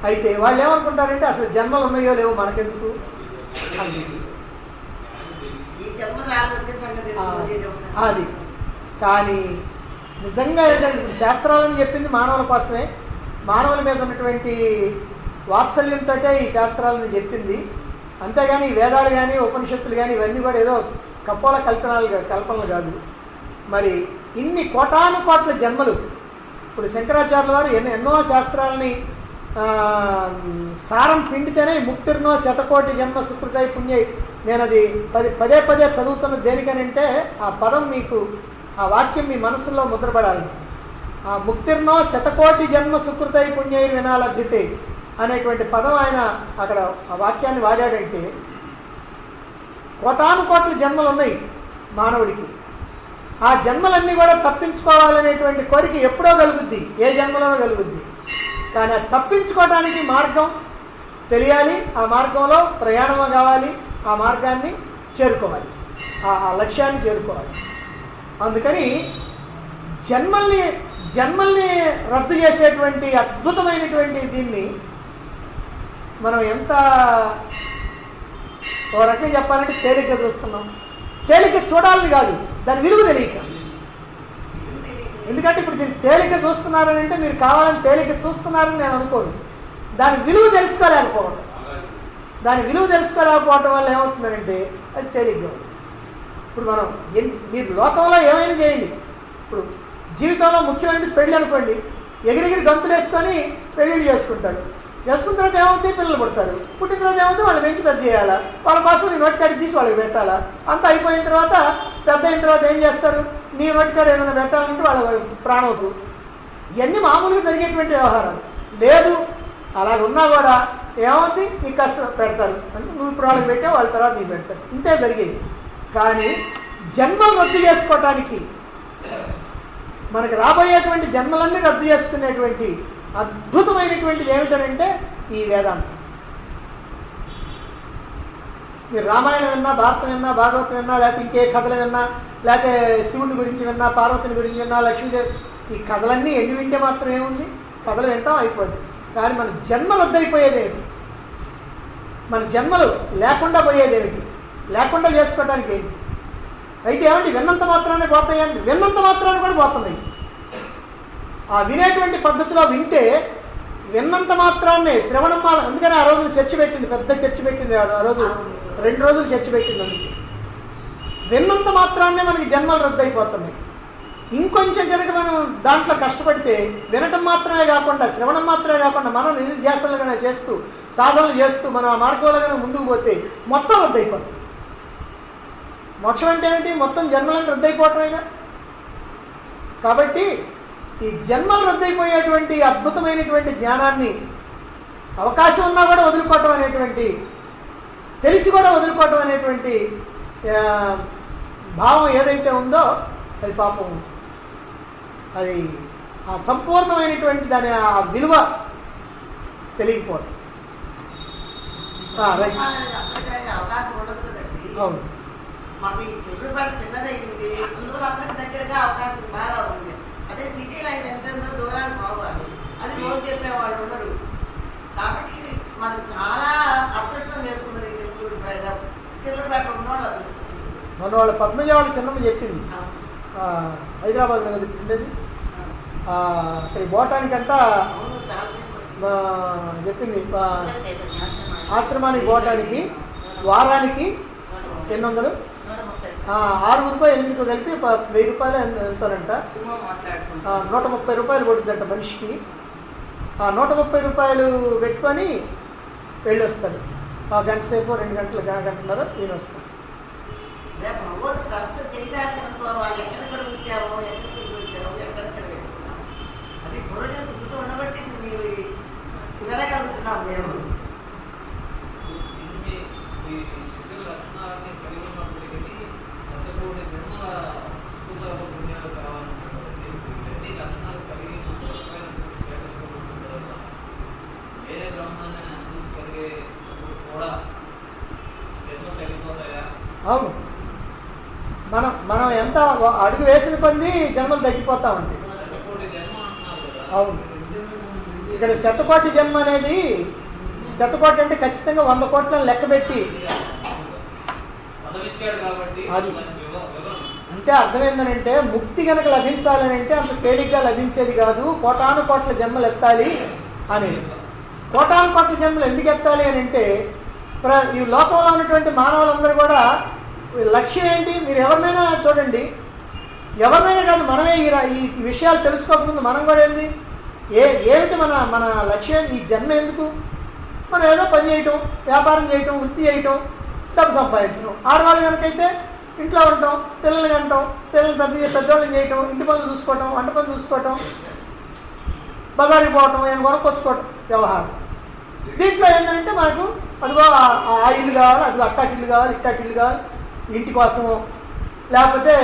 అయితే వాళ్ళు ఏమనుకుంటారంటే అసలు జన్మలు ఉన్నాయో లేవో మనకెందుకు. అది కానీ నిజంగా ఏంటంటే ఇప్పుడు శాస్త్రాలని చెప్పింది మానవుల కోసమే, మానవుల మీద ఉన్నటువంటి వాత్సల్యంతో ఈ శాస్త్రాలను చెప్పింది. అంతేగాని ఈ వేదాలు కానీ ఉపనిషత్తులు కానీ ఇవన్నీ కూడా ఏదో కపోల కల్పనలు కాదు. మరి ఇన్ని కోటాను కోట్ల జన్మలు, ఇప్పుడు శంకరాచార్యుల వారు ఎన్నో శాస్త్రాలని సారం పిండితేనే ముక్తిర్నో శతకోటి జన్మ సుకృతై పుణ్యై. నేను అది పదే చదువుతున్న దేనికనంటే ఆ పదం మీకు, ఆ వాక్యం మీ మనసులో ముద్రపడాలి. ఆ ముక్తిర్నో శతకోటి జన్మ సుకృతై పుణ్యై వినాలభ్యతే అనేటువంటి పదం ఆయన అక్కడ ఆ వాక్యాన్ని వాడాడంటే కోటాను కోట్ల జన్మలు ఉన్నాయి మానవుడికి. ఆ జన్మలన్నీ కూడా తప్పించుకోవాలనేటువంటి కోరిక ఎప్పుడో కలుగుద్ది, ఏ జన్మలోనో కలుగుద్ది. కానీ అది తప్పించుకోవడానికి మార్గం తెలియాలి, ఆ మార్గంలో ప్రయాణం కావాలి, ఆ మార్గాన్ని చేరుకోవాలి, ఆ లక్ష్యాన్ని చేరుకోవాలి. అందుకని జన్మల్ని రద్దు చేసేటువంటి అద్భుతమైనటువంటి దీన్ని మనం ఎంత ఓ రకంగా చెప్పాలంటే తేలిగ్గా చూస్తున్నాం. తేలిగ్గా చూడాలని కాదు, దాని విలువ తెలియక. ఎందుకంటే ఇప్పుడు దీన్ని తేలిగ్గా చూస్తున్నారని అంటే మీరు కావాలని తేలిగ్గా చూస్తున్నారని నేను అనుకోను. దాని విలువ తెలుసుకోలేకపోవడం, వల్ల ఏమవుతుందంటే అది తేలిగ్గా ఉంది. ఇప్పుడు మనం మీరు లోకంలో ఏమైనా చేయండి, ఇప్పుడు జీవితంలో ముఖ్యమైనది పెళ్ళి అనుకోండి, ఎగిరిగిరి గంతులు వేసుకొని పెళ్ళిళ్ళు చేసుకుంటాడు. చేసుకున్న తర్వాత ఏమవుతుంది? పిల్లలు పుడతారు. పుట్టిన తర్వాత ఏమవుతుంది? వాళ్ళు పెంచి పెద్ద చేయాలా, వాళ్ళ కోసం నీ నోటికాడికి తీసి వాళ్ళకి పెట్టాలా. అంతా అయిపోయిన తర్వాత పెద్ద అయిన తర్వాత ఏం చేస్తారు? నీ నోటికాడ ఏదైనా పెట్టాలంటే వాళ్ళ ప్రాణం అవుతుంది. ఇవన్నీ మామూలుగా జరిగేటువంటి వ్యవహారాలు. లేదు అలాగ ఉన్నా కూడా ఏమవుతుంది? నీకు కష్టం పెడతారు అంటే నువ్వు ఇప్పుడు వాళ్ళకి పెట్టావు, వాళ్ళ తర్వాత నీకు పెడతారు. ఇంతే జరిగేది. కానీ జన్మలు రద్దు చేసుకోవటానికి, మనకి రాబోయేటువంటి జన్మలన్నీ రద్దు చేసుకునేటువంటి అద్భుతమైనటువంటిది ఏమిటనంటే ఈ వేదాంతం. మీరు రామాయణం విన్నా, భారతం విన్నా, భాగవతం విన్నా, లేకపోతే ఇంకే కథలు విన్నా, లేకపోతే శివుడి గురించి విన్నా, పార్వతిని గురించి విన్నా, లక్ష్మీదేవి, ఈ కథలన్నీ ఎన్ని వింటే మాత్రం ఏముంది? కథలు వింటాం అయిపోద్ది. కానీ మన జన్మలు వద్దయిపోయేదేమిటి? మన జన్మలు లేకుండా పోయేదేమిటి? లేకుండా చేసుకోవడానికి ఏంటి? అయితే ఏమండి విన్నంత మాత్రాన్ని పోతాయండి? విన్నంత మాత్రాన్ని కూడా పోతున్నాయి. ఆ వినేటువంటి పద్ధతిలో వింటే విన్నంత మాత్రాన్నే శ్రవణం. అందుకని ఆ రోజు చర్చ పెట్టింది, పెద్ద చర్చ పెట్టింది. ఆ రోజు 2 రోజులు చర్చ పెట్టింది. అందుకే విన్నంత మాత్రాన్నే మనకి జన్మలు రద్దు అయిపోతున్నాయి. ఇంకొంచెం కనుక మనం దాంట్లో కష్టపడితే వినటం మాత్రమే కాకుండా, శ్రవణం మాత్రమే కాకుండా మనం నిధ్యాసనలుగానే చేస్తూ, సాధనలు చేస్తూ మనం ఆ మార్గంలోగానే ముందుకు పోతే మొత్తం రద్దు అయిపోతుంది. మోక్షం అంటే ఏంటి? మొత్తం జన్మలను రద్దయిపోవటమేగా. కాబట్టి ఈ జన్మలు రద్దయిపోయేటువంటి అద్భుతమైనటువంటి జ్ఞానాన్ని అవకాశం ఉన్నా కూడా వదులుకోవటం అనేటువంటి, తెలిసి కూడా వదులుకోవటం అనేటువంటి భావం ఏదైతే ఉందో అది పాపం, అది ఆ సంపూర్ణమైనటువంటి దాని ఆ విలువ తెలియకపోవడం. అవకాశం ఉండదు కదండి. అవును, మాకు ఈ చెరువుపాటు చిన్నదైంది, అందువల్ల అందరికి దగ్గరగా అవకాశం బాగా ఉంది. అదే సిటీలో అయితే ఎంతెంతో దూరాలు పోవాలి, అది రోజు చెప్పేవాళ్ళు ఉండరు. కాబట్టి మనం చాలా అదృష్టం చేసుకున్నారు ఈ చెరువుపేట ఉన్నవాళ్ళు. మన వాళ్ళ పద్మజ వాళ్ళ చిన్నమ్మ చెప్పింది, హైదరాబాద్లో కదా ఉండేది, అక్కడికి పోవటానికంట చెప్పింది. ఆశ్రమానికి పోవటానికి వారానికి 800, 6 8 కలిపి 1000 రూపాయలు ఎంతోనంట. 130 రూపాయలు పడుతుందంట మనిషికి. ఆ 130 రూపాయలు పెట్టుకొని వెళ్ళొస్తాడు. ఆ గంట సేపు, 2 గంటలు, గంటన్నర నేను వస్తాను. వాళ్ళు ఎక్కడెక్కడ పుట్టారో, ఎక్కడికి వచ్చారో, ఎక్కడెక్కడ అది పూర్వజన సుఖతో ఉండబట్టి మీరు తినగలుగుతున్నాం. మేము అవును, మనం ఎంత అడుగు వేసిన కొద్దీ జన్మలు తగ్గిపోతా ఉంటాయి. అవును, ఇక్కడ శతకోటి జన్మ అనేది, శతకోటి అంటే ఖచ్చితంగా 100 కోట్లను లెక్క పెట్టి, అది అంటే అర్థం ఏంటంటే ముక్తి కనుక లభించాలని అంటే అంత తేలిగ్గా లభించేది కాదు, కోటాను కోట్ల జన్మలు ఎత్తాలి అని. కోటాను కోట్ల జన్మలు ఎందుకు ఎత్తాలి అని అంటే ఈ లోకంలో ఉన్నటువంటి మానవులందరూ కూడా లక్ష్యం ఏంటి? మీరు ఎవరినైనా చూడండి, ఎవరినైనా కాదు, మనమే ఈ విషయాలు తెలుసుకోకముందు మనం కూడా ఏంది, ఏమిటి మన లక్ష్యం? ఈ జన్మ ఎందుకు? మనం ఏదో పని చేయటం, వ్యాపారం చేయటం, వృత్తి చేయటం, డబ్బు సంపాదించడం. ఆడవాళ్ళు కనుకైతే ఇంట్లో ఉంటాం, పిల్లల్ని కంటాం, పిల్లల్ని పెద్దవాళ్ళని చేయటం, ఇంటి పనులు చూసుకోవటం, వంట పనులు చూసుకోవటం, బజారుకి పోవటం, ఏమైనా కొనుక్కొచ్చుకోవటం, వ్యవహారం. దీంట్లో ఏంటంటే మనకు అదిగో ఆ ఇల్లు కావాలి, అదిగో అట్టాకిల్లు కావాలి, ఇట్టాకిల్లు కావాలి, ఇంటి కోసమో లేకపోతే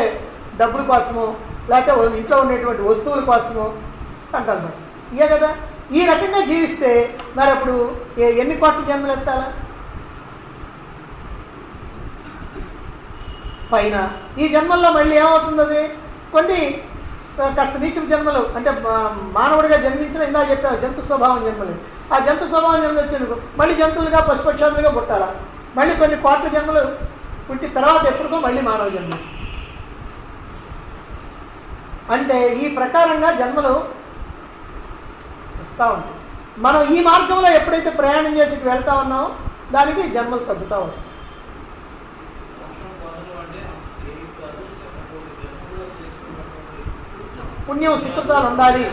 డబ్బుల కోసమో లేకపోతే ఇంట్లో ఉండేటువంటి వస్తువుల కోసమో కంటారు. ఇయే కదా. ఈ రకంగా జీవిస్తే మరి అప్పుడు ఎన్ని కోట్ల జన్మలు ఎత్తాలా? పైన ఈ జన్మల్లో మళ్ళీ ఏమవుతుంది? అది కొన్ని కాస్త నీచం జన్మలు, అంటే మానవుడిగా జన్మించిన ఇందా చెప్పాము జంతు స్వభావం జన్మలు. ఆ జంతు స్వభావం జన్మలు వచ్చినందుకు మళ్ళీ జంతువులుగా పశుపక్షాదులుగా పుట్టాలా, మళ్ళీ కొన్ని కోట్ల జన్మలు పుట్టి తర్వాత ఎప్పుడుకో మళ్ళీ మానవ జన్మిస్తుంది. అంటే ఈ ప్రకారంగా జన్మలు వస్తూ ఉంటాయి. మనం ఈ మార్గంలో ఎప్పుడైతే ప్రయాణం చేసి వెళ్తా ఉన్నామో దానికి జన్మలు తగ్గుతూ వస్తాయి. పుణ్యం సుకృతాలు ఉండాలి.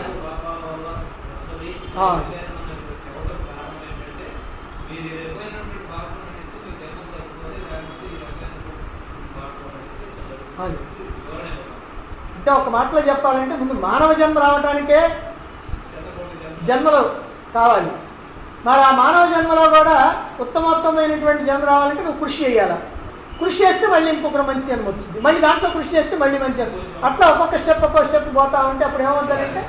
అంటే ఒక మాటలో చెప్పాలంటే ముందు మానవ జన్మ రావడానికే జన్మలు కావాలి. మరి ఆ మానవ జన్మలో కూడా ఉత్తమోత్తమైనటువంటి జన్మ రావాలంటే నువ్వు కృషి చేయాలి. కృషి చేస్తే మళ్ళీ ఇంకొకరు మంచి జన్మ వచ్చింది, మళ్ళీ దాంట్లో కృషి చేస్తే మళ్ళీ మంచి జన్మ, అట్లా ఒక్కొక్క స్టెప్ పోతా ఉంటే అప్పుడు ఏమవుతుందంటే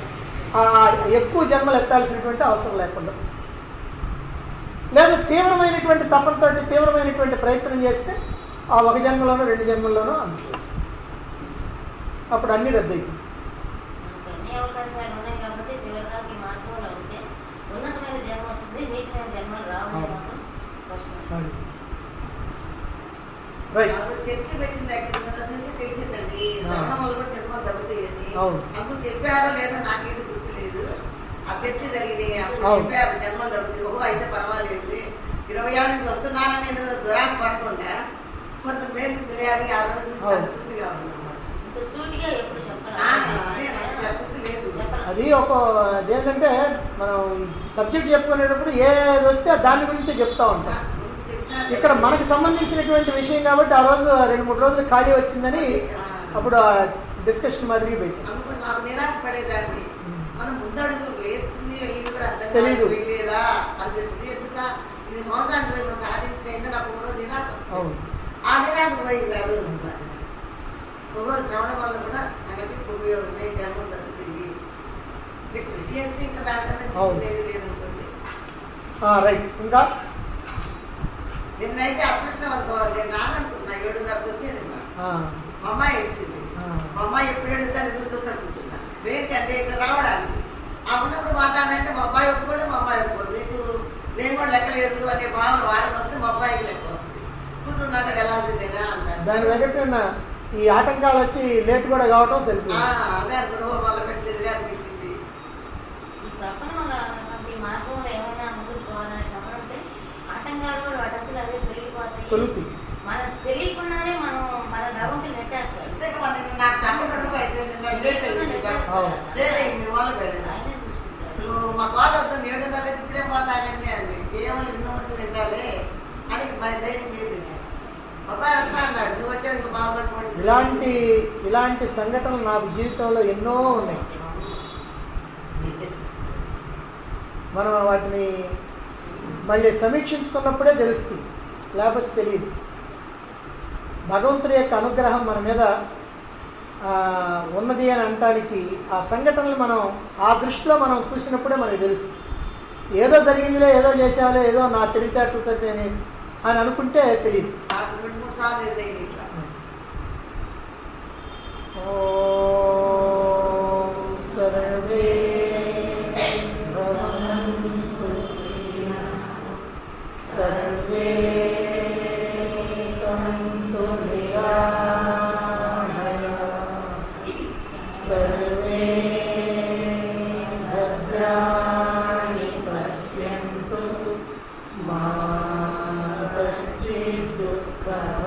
ఎక్కువ జన్మలు ఎత్తాల్సినటువంటి అవసరం లేకుండా, లేదా తీవ్రమైనటువంటి తపంతో తీవ్రమైనటువంటి ప్రయత్నం చేస్తే ఆ ఒక జన్మలోనో 2 జన్మల్లోనో అందుకోవచ్చు. అప్పుడు అన్ని రద్దయిపోయి అన్ని అవకాశాలు ఉన్నాయి కాబట్టి చివరికి మార్గంలో ఉంటే ఉన్నతమైన జన్మ వస్తుంది, నీచమైన జన్మలు రావు. స్పష్టంగా చర్చి పెట్టిన దగ్గర నుంచి తెలిసిందండి. సంఘంలో కూడా జన్మలు తగ్గుతాయి. అవును, అందుకు చెప్పారో లేదో నాకేది గుర్తులేదు. ఆ చర్చి జరిగినాయి, అప్పుడు చెప్పారు జన్మలు తగ్గుతాయి. ఓహో అయితే పర్వాలేదు, 20 ఏళ్ళ నుంచి వస్తున్నానని నేను దురాశ పడకుండా కొంత మేలు తెలియాలి. ఆ రోజు తగ్గుతుందిగా ఉన్నాను. సూటిగా ఎప్పుడు అది ఒక ఏంటంటే మనం సబ్జెక్ట్ చెప్పుకునేటప్పుడు ఏది వస్తే దాని గురించే చెప్తా ఉంటాం. ఇక్కడ మనకు సంబంధించినటువంటి విషయం కాబట్టి ఆ రోజు 2-3 రోజులు ఖాళీ వచ్చిందని అప్పుడు డిస్కషన్ మాదిరి పెట్టి నాకు నిరాశ పడేదాన్ని. మనం ముందడుగు వేస్తుంది వేయదు కూడా అర్థం తెలీదు వేయలేదా అనిపిస్తుంది. ఎందుకంటే ఈ సంవత్సరానికి సాధించింది నాకు ఒక రోజు నిరాశ. ఆ నిరాశ పోయింది. ఆ రోజు ఒక్కొక్క శ్రవణం వల్ల కూడా మనకి ఉపయోగం జన్మం తగ్గుతుంది. కృషి చేస్తే ఇంకా దానికన్నా లేదనుకోండి. రైట్. ఇంకా నిన్నైతే అదృష్టం అనుకోవాలి. నేను రాననుకున్నా 7:30 వచ్చేది. మా అమ్మాయి వచ్చింది. మా అమ్మాయి ఎప్పుడు వెళ్తాను చూస్తా కూర్చున్నా. ఏంటంటే ఇక్కడ రావడానికి ఆ ఉన్నప్పుడు మాట్లాడాలంటే మా అబ్బాయి ఒప్పుకోడు, మా అమ్మాయి ఒప్పుకోడు. నీకు నేను కూడా లెక్కలేదు అనే భావన వాళ్ళకి వస్తే మా అబ్బాయికి లెక్క వస్తుంది. కూతురున్నాక వెళ్ళాల్సిందేనా అంటారు. దాని దగ్గర ఈ ఆటంకాలు వచ్చి లేట్ కూడా కావటం సరిపోయింది. అదే అనుకో వాళ్ళ పెట్టలేదుగా అనిపించింది. ఈ తప్పన ఈ మార్గంలో ఏమైనా ముందుకు పోవాలని తప్పనంటే ఆటంకాలు కూడా వాటంతా అదే పెరిగిపోతాయి. మనం తెలియకుండానే మన రవ్వంకి నెట్టేస్తారు. నాకు తప్పకుండా అసలు మా వాళ్ళు వద్దాం 7:30 ఇప్పుడే పోతానండి అంది. ఏమని విన్నవరకు వెళ్ళాలి అని ధైర్యం చేసి అబ్బాయి వస్తా అన్నాడు. నువ్వు వచ్చాడు ఇంకా బాగుపడి. ఇలాంటి సంఘటనలు నాకు జీవితంలో ఎన్నో ఉన్నాయి. మనం వాటిని మళ్ళీ సమీక్షించుకున్నప్పుడే తెలుస్తుంది, లేకపోతే తెలియదు. భగవంతుడి యొక్క అనుగ్రహం మన మీద ఉన్నది అని అనటానికి ఆ సంఘటనలు మనం ఆ దృష్టిలో మనం చూసినప్పుడే మనకు తెలుస్తుంది. ఏదో జరిగిందిలే, ఏదో చేసేవాళ్ళే, ఏదో నా తెలివితేటలతో నేను అని అనుకుంటే తెలియదు. నాకు 2-3 సార్లు ఎదురైంది ఇట్లా. ఓం సర్వే భవంతు సుఖినః సర్వే సంతు నిరామయాః సర్వే భద్రాణి పశ్యంతు మా కశ్చిద్ దుఃఖం